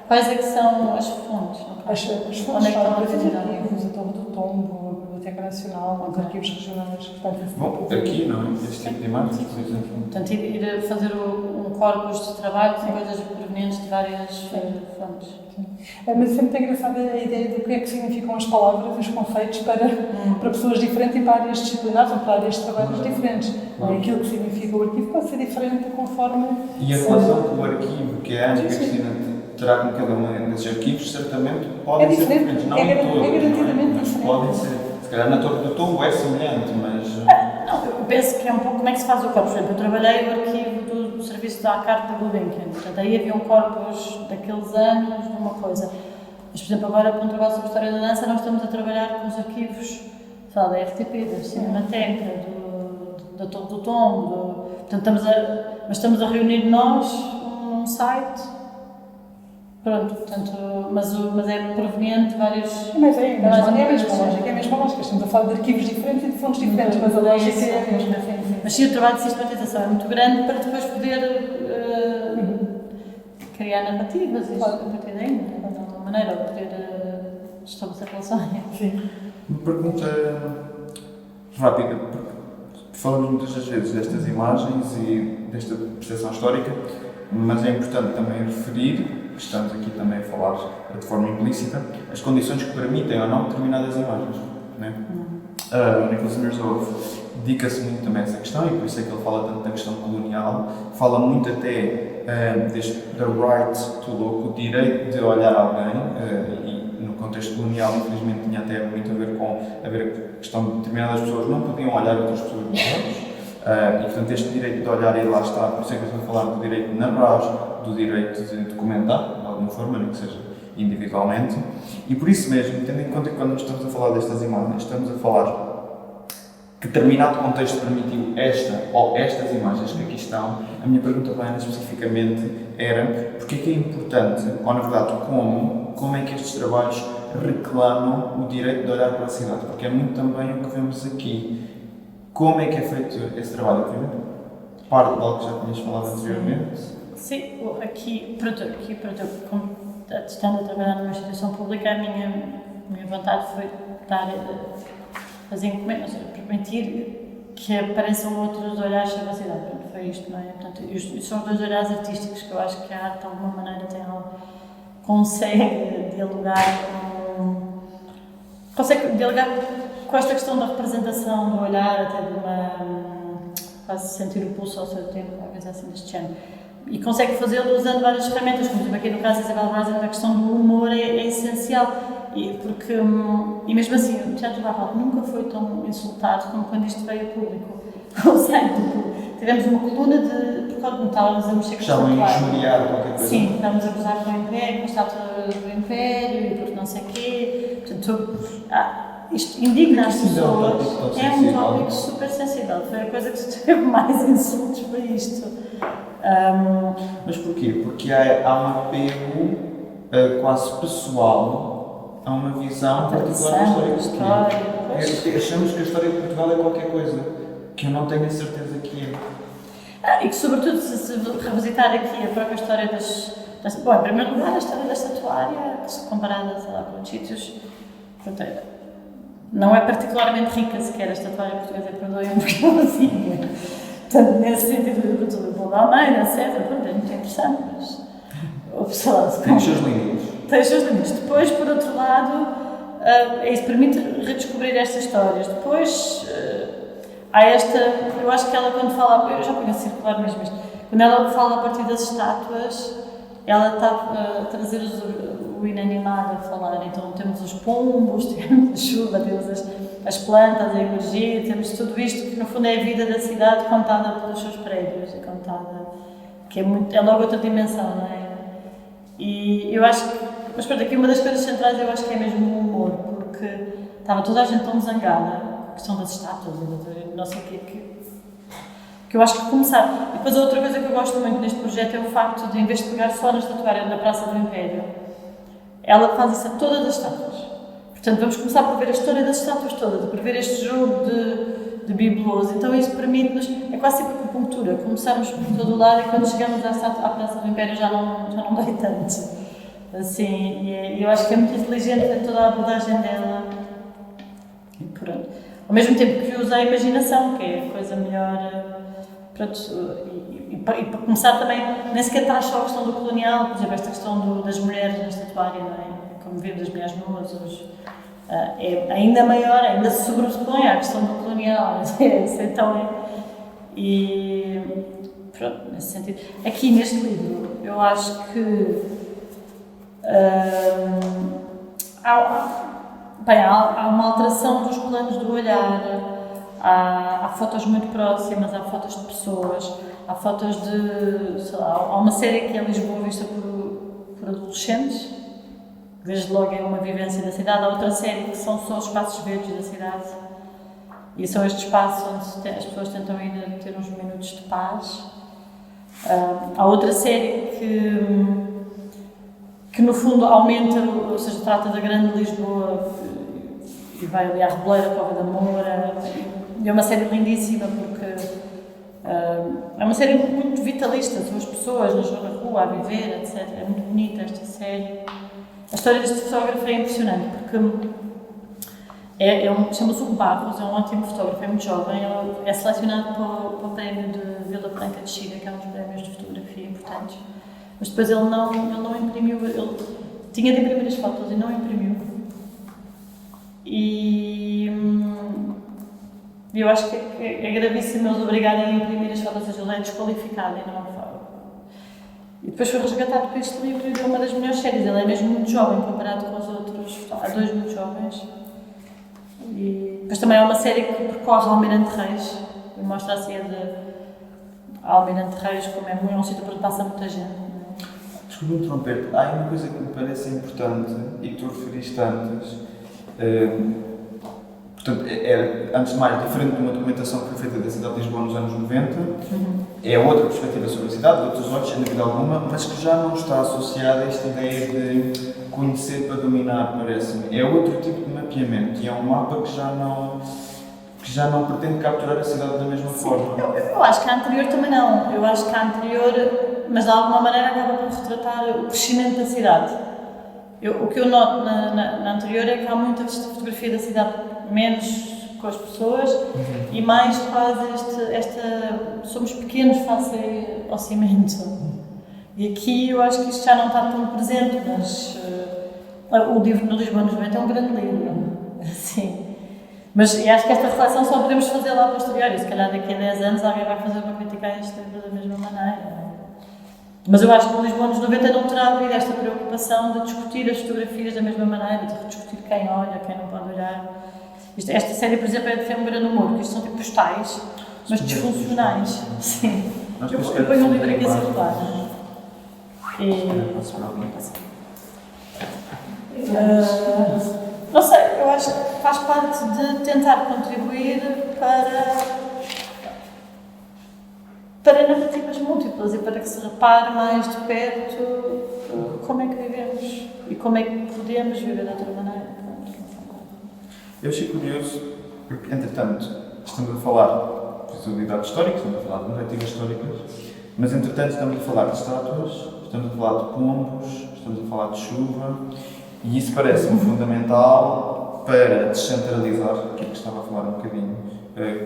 quais é que são as fontes? As fontes onde é que estão os arquivos, a Torre do Tombo, a Biblioteca Nacional, os arquivos regionais. Portanto, bom, aqui, não é? Este tipo de imagens, por exemplo. Portanto, ir fazer um corpus de trabalho com coisas provenientes de várias fontes. Mas sempre é engraçada a ideia do que é que significam as palavras e os conceitos para pessoas diferentes e para áreas disciplinares ou para áreas de trabalhos diferentes. Aquilo que significa o arquivo pode ser diferente conforme... E a relação com o arquivo que a Ana e a Cristina terá com cada um desses arquivos, certamente podem ser diferentes. Não em todos, garantidamente mas diferente. podem ser. Se calhar na Torre do Tombo é semelhante, mas... Não, eu penso que é um pouco como é que se faz o corpus. Por exemplo, eu trabalhei o arquivo do serviço da carta do Gulbenkian. Portanto, aí havia um corpus daqueles anos, de uma coisa. Mas, por exemplo, agora para um trabalho sobre a história da dança, nós estamos a trabalhar com os arquivos, sei lá, da RTP, da Cinemateca, da Torre do Tombo. Portanto, estamos a reunir nós num site. Pronto, portanto, mas é proveniente de vários... Mas é a mesma lógica. Estamos a falar de arquivos diferentes e de fontes diferentes, mas a lógica é a mesma. Mas sim, o trabalho de sistematização é muito grande para depois poder criar narrativas a partir daí, de alguma maneira, ou poder estabelecer relações. Sim. Uma pergunta rápida, porque falamos muitas das vezes destas imagens e desta percepção histórica, mas é importante também referir, que estamos aqui também a falar de forma implícita, as condições que permitem ou não determinadas imagens. Né? O Nicholas Mirzoeff dedica-se muito também a essa questão, e por isso é que ele fala tanto da questão colonial, fala muito até da right to look, o direito de olhar alguém, e no contexto colonial, infelizmente, tinha até muito a ver com a questão de determinadas pessoas não podiam olhar outras pessoas nos olhos. E portanto este direito de olhar aí lá está, por isso é que eu estou a falar do direito de narrar, do direito de documentar, de alguma forma, nem que seja individualmente, e por isso mesmo, tendo em conta que quando estamos a falar destas imagens, estamos a falar que determinado contexto permitiu esta ou estas imagens que aqui estão, a minha pergunta para a Ana especificamente era porque é que é importante, ou na verdade como é que estes trabalhos reclamam o direito de olhar para a cidade, porque é muito também o que vemos aqui. Como é que é feito esse trabalho? Parte de algo que já tinhas falado anteriormente? Sim, aqui, como estando a trabalhar numa instituição pública, a minha vontade foi fazer encomendas, permitir que apareçam outros olhares sobre a cidade. Portanto, foi isto, não é? Portanto, são os dois olhares artísticos que eu acho que a arte, de alguma maneira, consegue dialogar com esta questão da representação, do olhar, até de quase sentir o pulso ao seu tempo, uma coisa assim deste género. E consegue fazê-lo usando várias ferramentas, como aqui no caso da Isabel Braza, a questão do humor é essencial. E mesmo assim, o Teatro Barroco nunca foi tão insultado como quando isto veio a público. Ou seja, tivemos uma coluna porque estávamos a mexer com o estavam a injuriar qualquer coisa. Sim, estávamos a gozar com o Império, com a estátua do Império e porque não sei o quê. Portanto, isto indigna as Porque isso é um pessoas. tópico tão É um sensível. tópico super sensível. Foi a coisa que se teve mais insultos para isto. Mas porquê? Porque há um apego quase pessoal a uma visão particular da história de Portugal. Achamos que a história de Portugal é qualquer coisa que eu não tenho a certeza que é. E que, sobretudo, se revisitar aqui a própria história bom, em primeiro lugar, a história da estatuária, que se comparada, sei lá, com outros sítios, pronto, não é particularmente rica sequer a estatuária portuguesa, perdoem-me porque não assim. Portanto, nesse sentido, o Paulo da Almeida, etc., pronto, é muito interessante, mas, sei lá, Tem os seus limites. tem os seus limites. Depois, por outro lado, isso permite redescobrir estas histórias. Depois, há esta, eu acho que ela quando fala, eu já conheço circular mesmo isto, quando ela fala a partir das estátuas, ela está a trazer o inanimado a falar. Então temos os pombos, temos a chuva, temos as plantas, a energia, temos tudo isto que no fundo é a vida da cidade contada pelos seus prédios, que é logo outra dimensão, não é? E eu acho que, mas pronto, aqui uma das coisas centrais eu acho que é mesmo o humor, porque estava toda a gente tão zangada com a questão das estátuas e não sei o quê, que eu acho que começar. E depois a outra coisa que eu gosto muito neste projeto é o facto de, em vez de pegar só na estatuária na Praça do Império, ela faz isso a todas as estátuas. Portanto, vamos começar por ver a história das estátuas todas, por ver este jogo de bibelôs. Então isso permite-nos, é quase tipo acupuntura, começamos por todo o lado e quando chegamos à Praça do Império já não dói tanto. Assim, e eu acho que é muito inteligente toda a abordagem dela. E pronto. Ao mesmo tempo que usa a imaginação, que é a coisa melhor. Pronto, e para começar também, nem sequer traz só a questão do colonial, por exemplo, esta questão das mulheres na estatuária, não é? Como vemos as mulheres nuas hoje, é ainda maior, ainda se sobrepõe à questão do colonial, então e pronto, nesse sentido. Aqui neste livro, eu acho que há uma alteração dos planos do olhar. Há fotos muito próximas, há fotos de pessoas, há fotos de, sei lá, há uma série que é Lisboa vista por adolescentes, desde logo é uma vivência da cidade, há outra série que são só os espaços verdes da cidade, e são estes espaços onde as pessoas tentam ir ter uns minutos de paz. Há outra série que no fundo aumenta, ou seja, trata da grande Lisboa, e vai ali à Reboleira, Cova da Moura. E é uma série lindíssima porque é uma série muito vitalista, são as pessoas na rua a viver, etc. É muito bonita esta série. A história deste fotógrafo é impressionante porque chama-se Hugo Barros, é um ótimo fotógrafo, é muito jovem, ele é selecionado para o prémio de Vila Franca de Xira, que é um dos prémios de fotografia importantes, mas depois ele não imprimiu, ele tinha de imprimir as fotos e não imprimiu. E eu acho que é gravíssimo eles obrigarem a imprimir as fotos, ou seja, ele é desqualificado e não fala. E depois foi resgatado por este livro e deu uma das melhores séries. Ele é mesmo muito jovem comparado com os outros. Há dois muito jovens. E depois também há uma série que percorre Almirante Reis e mostra assim a Almirante Reis como é um sítio para onde passa muita gente. Desculpe interromper, há uma coisa que me parece importante e que tu referiste antes. Portanto, antes de mais, diferente de uma documentação que foi feita da cidade de Lisboa nos anos 90, é outra perspectiva sobre a cidade, de outros olhos, sem dúvida alguma, mas que já não está associada a esta ideia de conhecer para dominar, parece-me. É outro tipo de mapeamento e é um mapa que já não pretende capturar a cidade da mesma forma. Eu acho que a anterior também não. Eu acho que a anterior, mas de alguma maneira acaba por retratar o crescimento da cidade. O que eu noto na anterior é que há muita fotografia da cidade, menos com as pessoas e mais quase somos pequenos face ao cimento. E aqui eu acho que isto já não está tão presente, mas o livro no Lisboa nos 90 é um grande livro, assim. Mas acho que esta reflexão só podemos fazer lá posterior, e se calhar daqui a 10 anos alguém vai fazer uma crítica a este livro da mesma maneira. Mas eu acho que no Lisboa nos 90 não terá havido esta preocupação de discutir as fotografias da mesma maneira, de discutir quem olha, quem não pode olhar. Esta série, por exemplo, é de um grande humor, porque isto são tipo postais, mas disfuncionais. Sim. Eu ponho um livro aqui a circular. Não sei, eu acho. faz parte de tentar contribuir para narrativas múltiplas e para que se repare mais de perto como é que vivemos e como é que podemos viver de outra maneira. Eu achei curioso, porque, entretanto, estamos a falar de visibilidade histórica, estamos a falar de narrativas históricas, mas, entretanto, estamos a falar de estátuas, estamos a falar de pombos, estamos a falar de chuva, e isso parece-me fundamental para descentralizar, aquilo que estava a falar um bocadinho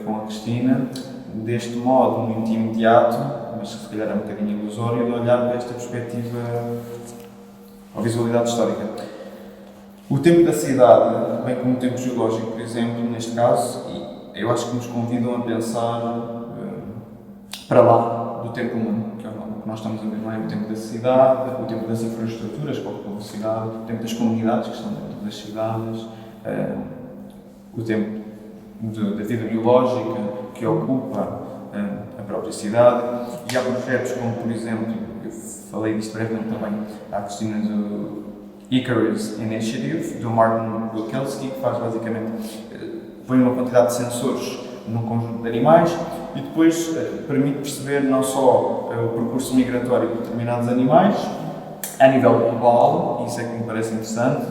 com a Cristina, deste modo muito imediato, mas que se calhar é um bocadinho ilusório, de olhar para esta perspectiva ou visualidade histórica. O tempo da cidade, bem como o tempo geológico, por exemplo, neste caso, eu acho que nos convidam a pensar para lá do tempo humano, que é o que nós estamos a ver, não é? O tempo da cidade, o tempo das infraestruturas que ocupam a cidade, o tempo das comunidades que estão dentro das cidades, o tempo da vida biológica que ocupa a própria cidade. E há projetos como, por exemplo, eu falei disto brevemente também à Cristina, do Icarus Initiative, do Martin Wilkelski, que faz basicamente, põe uma quantidade de sensores num conjunto de animais e depois permite perceber não só o percurso migratório de determinados animais a nível global, isso é que me parece interessante,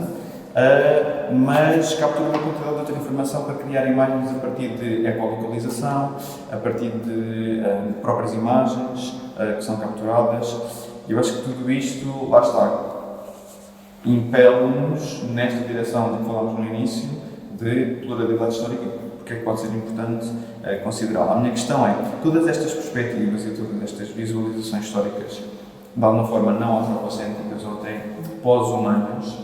mas captura uma quantidade de outra informação para criar imagens a partir de ecolocalização, a partir de próprias imagens que são capturadas. Eu acho que tudo isto, lá está, impele-nos nesta direção de que falámos no início, de pluralidade histórica, porque é que pode ser importante considerá-la. A minha questão é, todas estas perspectivas e todas estas visualizações históricas, de alguma forma não antropocêntricas ou até pós-humanas,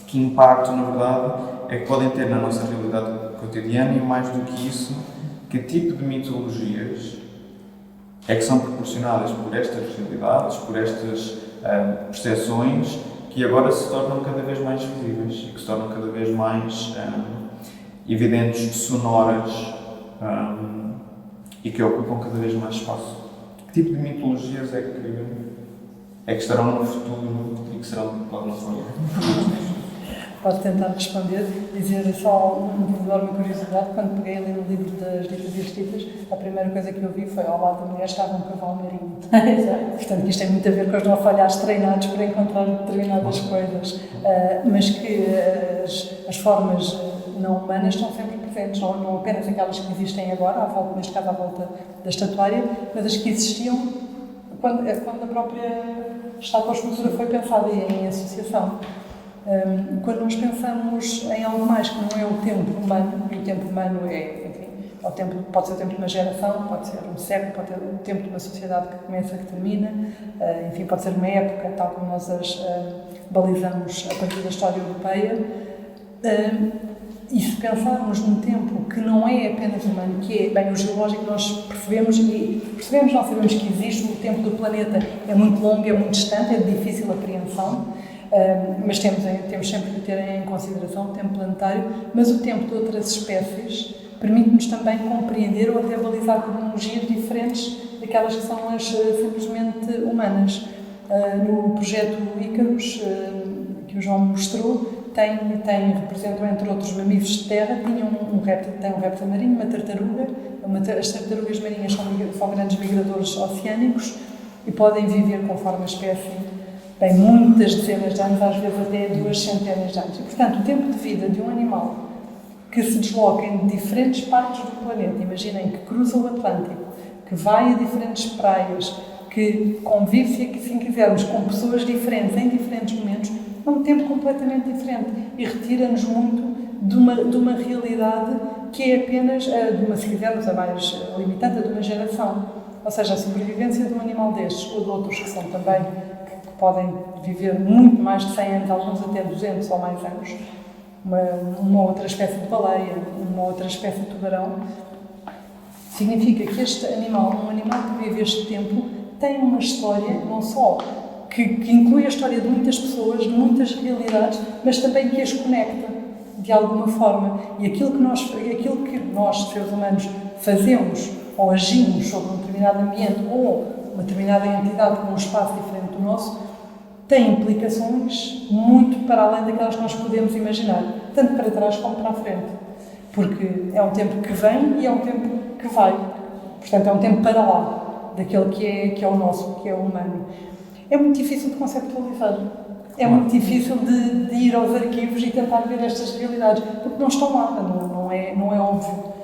que impacto, na verdade, é que podem ter na nossa realidade cotidiana e, mais do que isso, que tipo de mitologias é que são proporcionadas por estas realidades, por estas percepções, que agora se tornam cada vez mais visíveis e que se tornam cada vez mais evidentes, sonoras e que ocupam cada vez mais espaço. Que tipo de mitologias é que estarão no futuro e que serão, de alguma forma, Posso tentar responder, dizer só uma curiosidade. Quando peguei ali no livro das Ditas e as Ditas, a primeira coisa que eu vi foi ao lado da mulher estava um cavalo marinho. Portanto, isto tem muito a ver com os olhares treinados para encontrar determinadas coisas, mas que as formas não humanas estão sempre presentes, não apenas aquelas que existem agora, à volta, neste caso à volta da estatuária, mas as que existiam quando a própria estátua ou escultura foi pensada em associação. Quando nós pensamos em algo mais que não é o tempo humano, e o tempo humano é, enfim, pode ser o tempo de uma geração, pode ser um século, pode ser o tempo de uma sociedade que começa, que termina, enfim, pode ser uma época, tal como nós as balizamos a partir da história europeia. E se pensarmos num tempo que não é apenas humano, que é, bem, o geológico nós percebemos, nós sabemos que existe, o tempo do planeta é muito longo, é muito distante, é de difícil apreensão. Mas temos sempre que ter em consideração o tempo planetário, mas o tempo de outras espécies permite-nos também compreender ou até balizar cronologias diferentes daquelas que são as simplesmente humanas. No projeto Icarus, que o João mostrou, representam, entre outros mamíferos de terra, tem um réptil marinho, uma tartaruga. As tartarugas marinhas são grandes migradores oceânicos e podem viver conforme a espécie. Tem muitas dezenas de anos, às vezes até 2 centenas de anos. E, portanto, o tempo de vida de um animal que se desloca em diferentes partes do planeta, imaginem que cruza o Atlântico, que vai a diferentes praias, que convive, se assim quisermos, com pessoas diferentes em diferentes momentos, é um tempo completamente diferente e retira-nos muito de uma realidade que é apenas, se quisermos, a mais limitante, de uma geração. Ou seja, a sobrevivência de um animal destes ou de outros que são também podem viver muito mais de 100 anos, alguns até 200 ou mais anos, uma outra espécie de baleia, uma outra espécie de tubarão, significa que este animal, um animal que vive este tempo, tem uma história, não só que inclui a história de muitas pessoas, de muitas realidades, mas também que as conecta de alguma forma. E aquilo que nós seres humanos, fazemos ou agimos sobre um determinado ambiente ou uma determinada entidade com um espaço diferente do nosso, tem implicações muito muito para além daquelas que nós podemos imaginar, tanto para trás como para a frente. Porque é um tempo que vem e é um tempo que vai. Portanto, é um tempo para lá, daquele que é o nosso, que é o humano. É muito difícil de conceptualizar. É muito difícil de ir aos arquivos e tentar ver estas realidades, porque não estão lá, não é óbvio.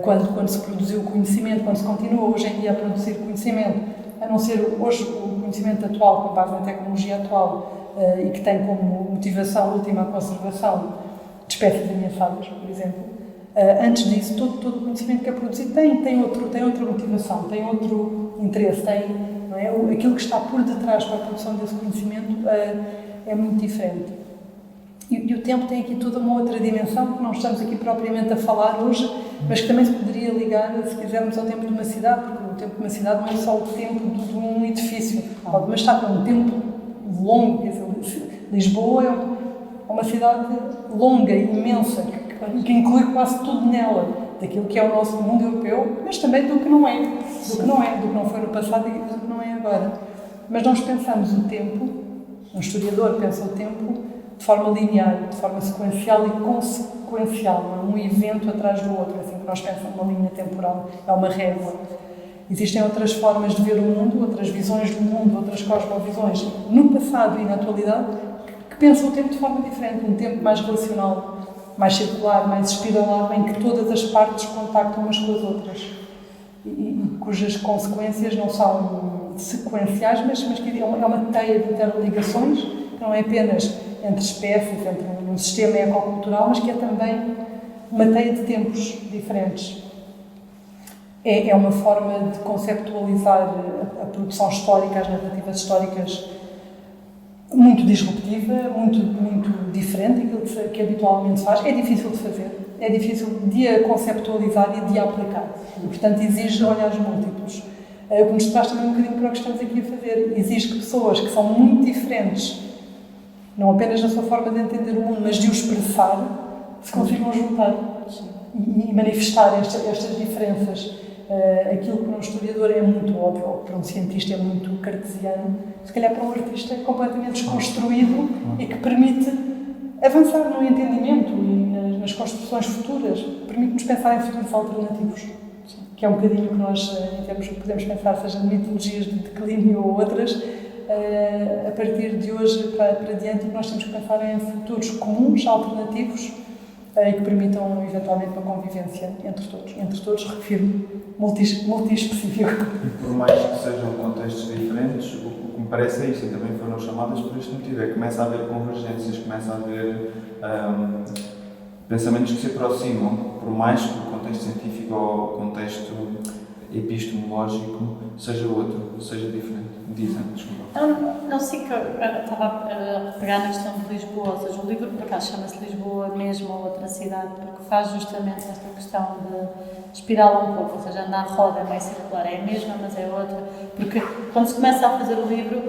Quando se produziu o conhecimento, quando se continua hoje em dia a produzir conhecimento, a não ser hoje o conhecimento atual, com base na tecnologia atual, e que tem como motivação última a conservação de espécies ameaçadas, por exemplo. Antes disso, todo o conhecimento que é produzido tem outra motivação, tem outro interesse, não é? Aquilo que está por detrás para a produção desse conhecimento é muito diferente. E o tempo tem aqui toda uma outra dimensão que não estamos aqui propriamente a falar hoje, mas que também se poderia ligar, se quisermos, ao tempo de uma cidade, porque o tempo de uma cidade não é só o tempo de um edifício, ou de uma estátua, é um tempo longo. Quer dizer, Lisboa é uma cidade longa, imensa, que inclui quase tudo nela, daquilo que é o nosso mundo europeu, mas também do que não é, do que não foi no passado e do que não é agora. Mas nós pensamos o tempo, um historiador pensa o tempo de forma linear, de forma sequencial e consequencial, não é um evento atrás do outro, assim que nós pensamos numa linha temporal, é uma régua. Existem outras formas de ver o mundo, outras visões do mundo, outras cosmovisões, no passado e na atualidade, que pensam o tempo de forma diferente, um tempo mais relacional, mais circular, mais espiralado, em que todas as partes contactam umas com as outras e cujas consequências não são sequenciais, mas que é uma teia de interligações, que não é apenas entre espécies, entre um sistema ecocultural, mas que é também uma teia de tempos diferentes. É uma forma de conceptualizar a produção histórica, as narrativas históricas, muito disruptiva, muito diferente daquilo que habitualmente se faz. É difícil de fazer, é difícil de a conceptualizar e de a aplicar. E, portanto, exige olhares múltiplos. O que nos traz também um bocadinho para o que estamos aqui a fazer. Exige que pessoas que são muito diferentes, não apenas na sua forma de entender o mundo, mas de o expressar, se consigam juntar e manifestar estas diferenças. Aquilo que para um historiador é muito óbvio, ou para um cientista é muito cartesiano, se calhar para um artista é completamente desconstruído e que permite avançar no entendimento e nas construções futuras, permite-nos pensar em futuros alternativos, que é um bocadinho o que nós, em termos que podemos pensar, seja de mitologias de declínio ou outras, a partir de hoje para diante, o que nós temos que pensar é em futuros comuns, alternativos, e que permitam eventualmente uma convivência entre todos, refiro, multi-específico. Por mais que sejam contextos diferentes, o que me parece é isto, e também foram chamadas por este motivo, é que começa a haver convergências, começa a haver pensamentos que se aproximam, por mais que o contexto científico ou o contexto epistemológico seja outro, seja diferente. Dizem, desculpa. Não sei que eu estava a pegar na questão de Lisboa, ou seja, o livro por acaso chama-se Lisboa mesmo ou outra cidade, porque faz justamente esta questão de espiralar um pouco, ou seja, andar à roda é meio circular, é a mesma, mas é outra, porque quando se começa a fazer o livro,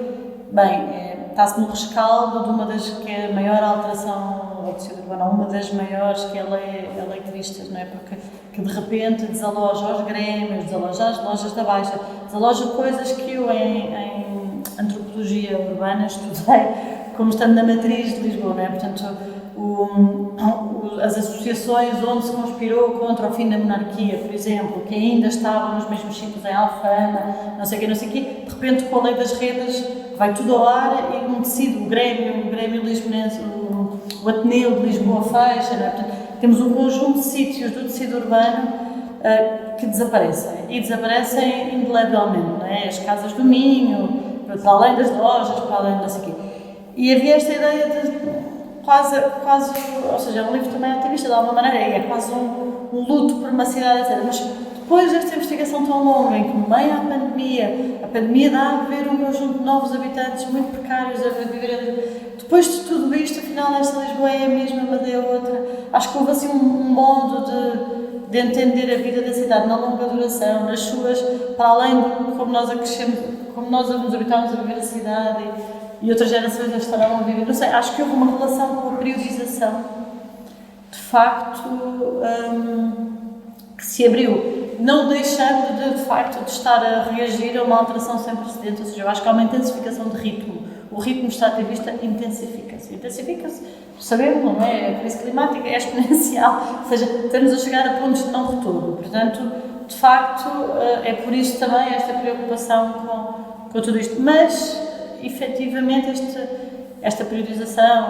está-se no rescaldo de uma das que é a maior alteração do tecido urbano, uma das maiores que é a lei de vistas, não é? Porque que de repente desaloja os grêmios, desaloja as lojas da Baixa, desaloja coisas que eu em antropologia urbana estudei como estando na matriz de Lisboa, não é? Portanto, as associações onde se conspirou contra o fim da monarquia, por exemplo, que ainda estavam nos mesmos sítios em Alfama, não sei o quê, de repente com a lei das redes vai tudo ao ar e um tecido, o Grêmio Lisbonense, o Ateneu de Lisboa fecha, não é? Portanto, temos um conjunto de sítios do tecido urbano que desaparecem, e desaparecem indelevelmente, não é? As casas do Minho, para além das lojas, para além não sei o quê. E havia esta ideia de quase, ou seja, o livro também é ativista de alguma maneira, é quase um luto por uma cidade, etc. Mas depois desta investigação tão longa, em que no meio a pandemia dá a ver um conjunto de novos habitantes muito precários a viver. Depois de tudo isto, afinal, esta Lisboa é a mesma, mas é outra. Acho que houve assim um modo de entender a vida da cidade na longa duração, nas suas, para além de como nós crescemos, como nós nos habituámos a viver a cidade e outras gerações estarão a viver. Não sei, acho que houve uma relação com a periodização, de facto, que se abriu, não deixando de facto de estar a reagir a uma alteração sem precedentes. Ou seja, eu acho que há uma intensificação de ritmo. o ritmo extrativista intensifica-se. Sabemos, não é? A crise climática é exponencial, ou seja, estamos a chegar a pontos de não retorno. Portanto, de facto, é por isso também esta preocupação com tudo isto. Mas, efetivamente, esta priorização,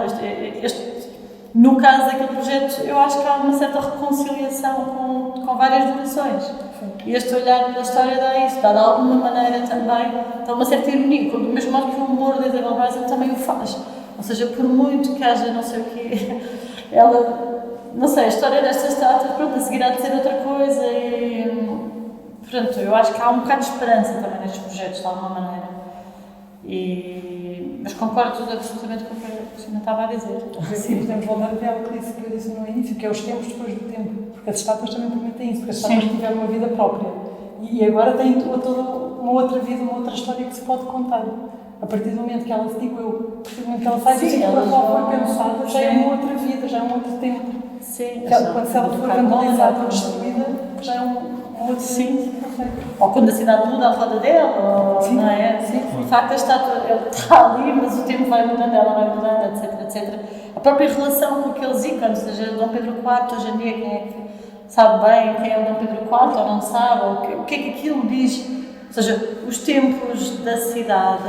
no caso daquele projeto, eu acho que há uma certa reconciliação com várias durações. E este olhar pela história dá isso, dá de alguma maneira também, dá uma certa ironia, do mesmo modo que o humor da Isabel Presley também o faz. Ou seja, por muito que haja não sei o quê, ela, não sei, a história destas estátuas, pronto, a seguir há de ser outra coisa e, portanto, eu acho que há um bocado de esperança também nestes projetos, de alguma maneira. Mas concordo absolutamente com o que a Cristina estava a dizer. Sim, podemos voltar até ao que eu disse no início, que é os tempos depois do tempo, porque as estátuas também permitem isso, porque as estátuas tiveram uma vida própria e agora têm toda uma outra vida, uma outra história que se pode contar. A partir do momento que ela, digo eu, a partir do momento que ela sai, sim, ela foi pensada, já é uma outra vida, já é um outro tempo. Sim, Quando se ela for vandalizada ou destruída, já é um outro sim. Ou quando a cidade muda a roda dela, ou, não é? Sim. De facto, a estátua está ali, mas o tempo vai mudando, ela vai mudando, etc, etc. A própria relação com aqueles ícones, ou seja, Dom Pedro IV, hoje em dia, quem é que sabe bem quem é o Dom Pedro IV ou não sabe, ou o que é que aquilo diz? Ou seja, os tempos da cidade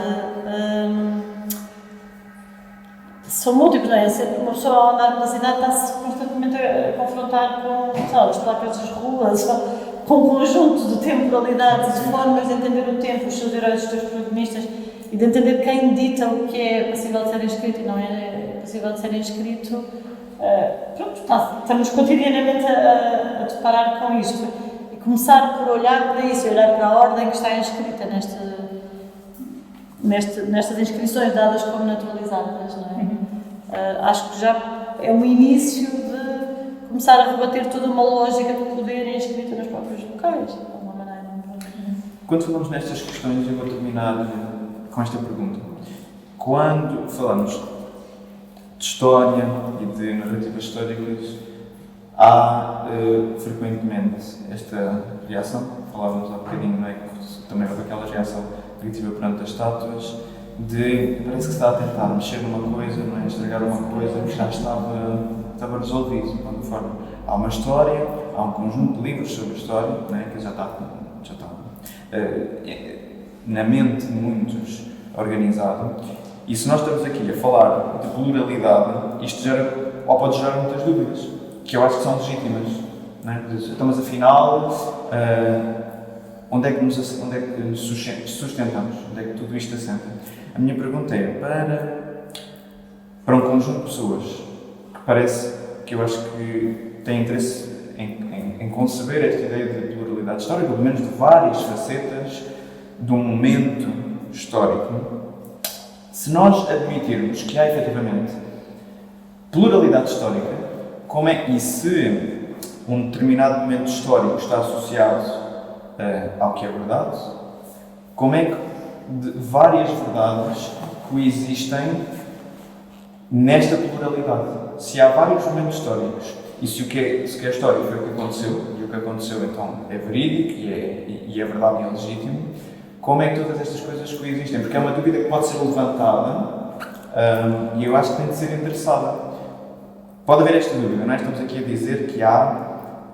são múltiplos, não é? Uma pessoa ao andar pela cidade está-se constantemente a confrontar com as placas das ruas, com um conjunto de temporalidades e de formas de entender o tempo, os seus heróis, os seus protagonistas e de entender quem dita o que é passível de ser escrito e não é passível de ser escrito. Pronto, estamos cotidianamente a deparar com isto e começar por olhar para isso, olhar para a ordem que está inscrita nestas inscrições dadas como naturalizadas, não é? Acho que já é um início de começar a rebater toda uma lógica de poder inscrita nos próprios locais, de alguma maneira. Quando falamos nestas questões, eu vou terminar com esta pergunta. Quando falamos de história e de narrativas históricas, há frequentemente esta reação, falávamos há bocadinho, não é? Que também houve aquela reação negativa perante as estátuas, de parece que se está a tentar mexer numa coisa, não é? Estragar uma coisa que já estava resolvido, de alguma forma. Há uma história, há um conjunto de livros sobre história, não é? Que já está na mente de muitos organizado. E se nós estamos aqui a falar de pluralidade, isto pode gerar muitas dúvidas, que eu acho que são legítimas. Não é? Então, afinal, onde é que nos sustentamos? Onde é que tudo isto assenta? A minha pergunta é para um conjunto de pessoas que eu acho que têm interesse em conceber esta ideia de pluralidade histórica, pelo menos de várias facetas de um momento histórico. Se nós admitirmos que há efetivamente pluralidade histórica, e se um determinado momento histórico está associado ao que é verdade, como é que várias verdades coexistem nesta pluralidade? Se há vários momentos históricos e se o que é histórico foi o que aconteceu, e o que aconteceu então é verídico e é verdade e é legítimo, como é que todas estas coisas coexistem? Porque é uma dúvida que pode ser levantada e eu acho que tem de ser endereçada. Pode haver esta dúvida, não é? Estamos aqui a dizer que há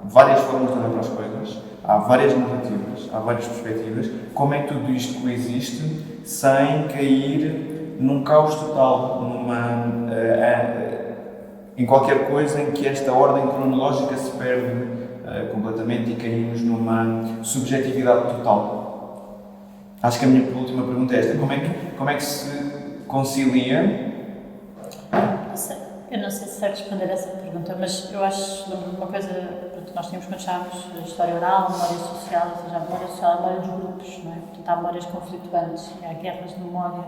várias formas de olhar para as coisas, há várias narrativas, há várias perspectivas. Como é que tudo isto coexiste sem cair num caos total, em qualquer coisa em que esta ordem cronológica se perde completamente e caímos numa subjetividade total? Acho que a minha última pergunta é esta: como é que se concilia? Eu não sei se sei responder essa pergunta, mas eu acho uma coisa que nós tínhamos quando chamamos de história oral, memória social, ou seja, a memória social é a memória dos grupos, não é? Portanto, há memórias conflituantes e há guerras de memória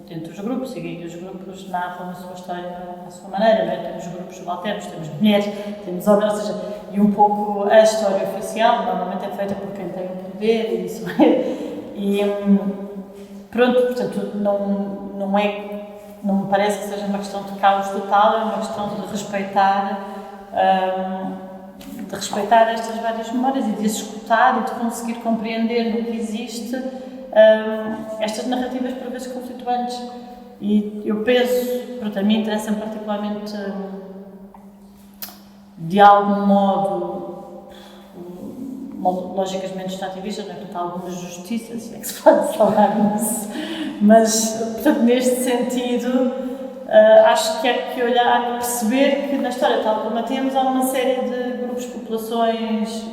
entre os grupos e os grupos narram a sua história à sua maneira, não é? Temos grupos subalternos, temos mulheres, temos homens, ou seja, e um pouco a história oficial normalmente é feita por quem tem o poder e isso é. E pronto, portanto, não me parece que seja uma questão de caos total, é uma questão de respeitar estas várias memórias e de as escutar e de conseguir compreender no que existe estas narrativas por vezes conflituantes E eu penso, pronto, a mim interessa-me particularmente, de algum modo, logicamente extrativista, não é? Portanto, alguma justiça, se é que se pode falar nisso, mas, portanto, neste sentido, acho que é que olhar, perceber que na história tal como a temos há uma série de grupos, populações,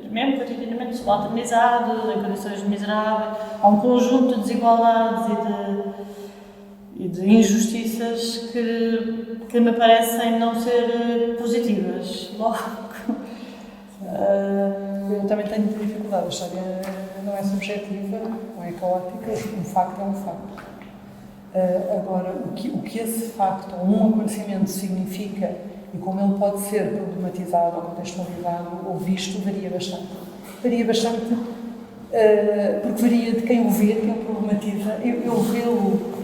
mesmo cotidianamente subalternizados, em condições miseráveis, há um conjunto de desigualdades e de injustiças que me parecem não ser positivas. Logo, eu também tenho dificuldade, a história não é subjetiva, não é caótica, um facto é um facto. Agora, o que esse facto ou um acontecimento significa e como ele pode ser problematizado ou contextualizado ou visto, varia bastante. Varia bastante porque varia de quem o vê, de quem o problematiza. Eu vê-lo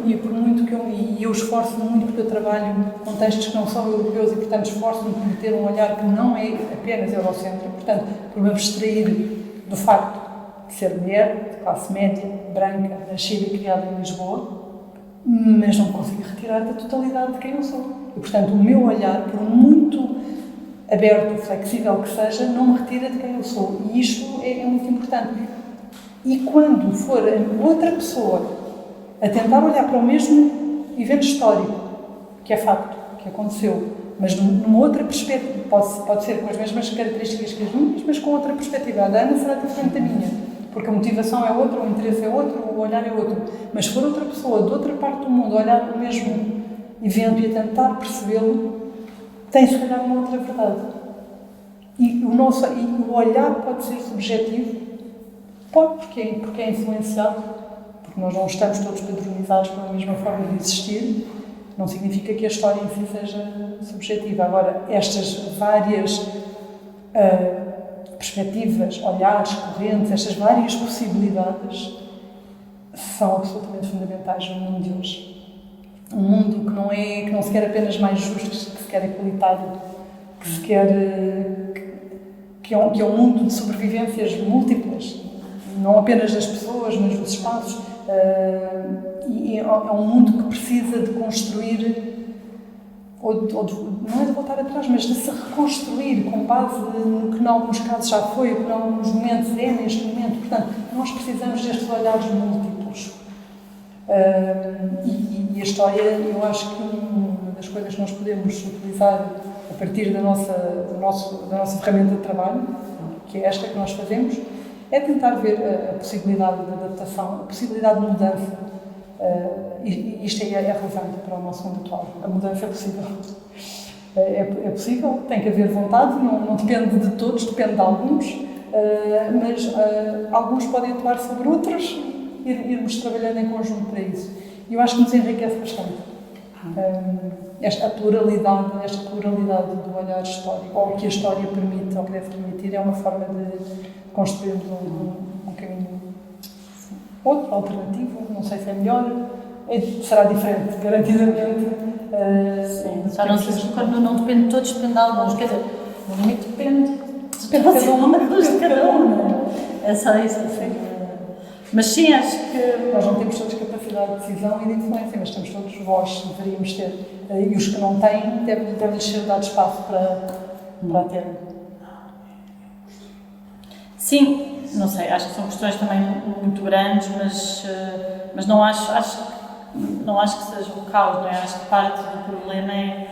e por muito que eu esforço-me muito porque eu trabalho com textos que não são europeus e, portanto, esforço-me por ter um olhar que não é apenas eurocêntrico, portanto, por me abstrair do facto de ser mulher, de classe média, branca, nascida e criada em Lisboa, mas não consigo retirar da totalidade de quem eu sou. E, portanto, o meu olhar, por muito aberto, flexível que seja, não me retira de quem eu sou. E isto é muito importante. E quando for outra pessoa a tentar olhar para o mesmo evento histórico, que é facto, que aconteceu, mas numa outra perspectiva, pode ser com as mesmas características que as minhas, mas com outra perspectiva. A da Ana será diferente da minha, porque a motivação é outra, o interesse é outro, o olhar é outro. Mas se for outra pessoa de outra parte do mundo a olhar para o mesmo evento e a tentar percebê-lo, tem se calhar uma outra verdade. E o olhar pode ser subjetivo, pode, porque é influenciado, porque nós não estamos todos padronizados pela mesma forma de existir, não significa que a história em si seja subjetiva. Agora, estas várias perspectivas, olhares, correntes, estas várias possibilidades são absolutamente fundamentais no mundo de hoje. Um mundo que não se quer apenas mais justo, que se quer igualitário, que se quer que é um mundo de sobrevivências múltiplas, não apenas das pessoas, mas dos espaços. E é um mundo que precisa de construir, não é de voltar atrás, mas de se reconstruir com base no que, em alguns casos, já foi, o que, em alguns momentos, é neste momento. Portanto, nós precisamos destes olhares múltiplos. E a história, eu acho que uma das coisas que nós podemos utilizar a partir da nossa ferramenta de trabalho, que é esta que nós fazemos, é tentar ver a possibilidade de adaptação, a possibilidade de mudança. Isto é relevante para o nosso mundo atual. A mudança é possível. É possível, tem que haver vontade, não depende de todos, depende de alguns, mas alguns podem atuar sobre outros e irmos trabalhando em conjunto para isso. E eu acho que nos enriquece bastante. Esta pluralidade do olhar histórico, ou o que a história permite, ou que deve permitir, é uma forma de construirmos um caminho outro, alternativo, não sei se é melhor, será diferente, garantidamente. Sim, só não sei se quando não depende de todos, depende de alguns, quer dizer, no limite depende de cada um. É só isso, assim. Mas sim, acho que nós não temos todos capacidade de decisão e de influência, mas temos todos voz, deveríamos ter. E os que não têm, devem-lhes ser dado espaço para ter. Sim, não sei, acho que são questões também muito grandes, mas não acho que seja um caos, não é? Acho que parte do problema é,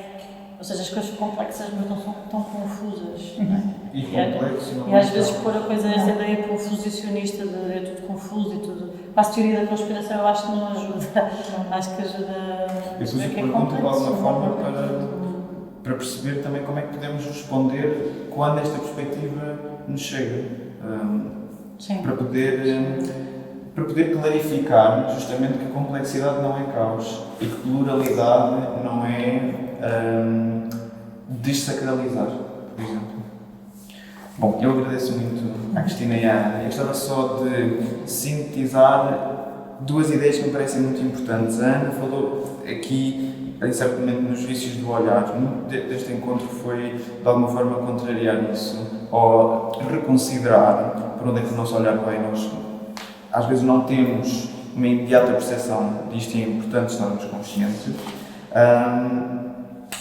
ou seja, as coisas complexas mas não são tão confusas, não é? E às vezes pôr a coisa, essa ideia confusionista de é tudo confuso e tudo. Para a teoria da conspiração eu acho que não ajuda. Acho que ajuda a ver que é complexo. De alguma forma para perceber também como é que podemos responder quando esta perspectiva nos chega. Para poder clarificar justamente que a complexidade não é caos e que pluralidade não é desacralizar, por exemplo. Bom, eu agradeço muito à Cristina e à Ana. Eu gostava só de sintetizar duas ideias que me parecem muito importantes. A Ana falou aqui, certamente, nos vícios do olhar. Muito deste encontro foi, de alguma forma, contrariar isso, ou reconsiderar por onde é que o nosso olhar vai. Nós, às vezes, não temos uma imediata percepção disto e é importante estarmos conscientes.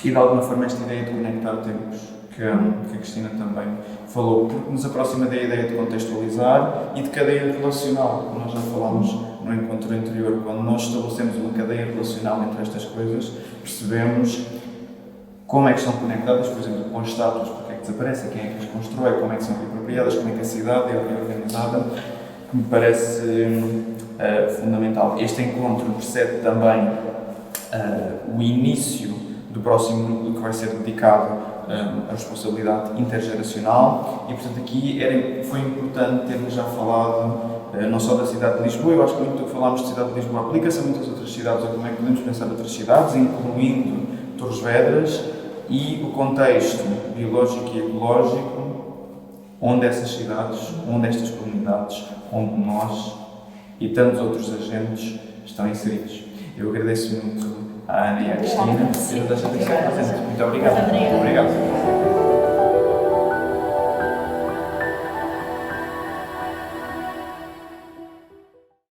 E de alguma forma esta ideia de conectar tempos, que a Cristina também falou, porque nos aproxima da ideia de contextualizar e de cadeia relacional, como nós já falámos no encontro anterior. Quando nós estabelecemos uma cadeia relacional entre estas coisas, percebemos como é que estão conectadas, por exemplo, com as estátuas, porque é que desaparecem, quem é que as constrói, como é que são reapropriadas, como é que a cidade é reorganizada, que me parece fundamental. Este encontro precede também o início do próximo núcleo que vai ser dedicado à responsabilidade intergeracional e, portanto, aqui foi importante termos já falado não só da cidade de Lisboa. Eu acho que muito do que falámos de cidade de Lisboa aplica-se a muitas outras cidades, ou como é que podemos pensar outras cidades, incluindo Torres Vedras, e o contexto biológico e ecológico onde essas cidades, onde estas comunidades, onde nós e tantos outros agentes estão inseridos. Eu agradeço muito à Ana e à Cristina por ter deixado de ser presente. Muito obrigado. Muito obrigada. Muito obrigado.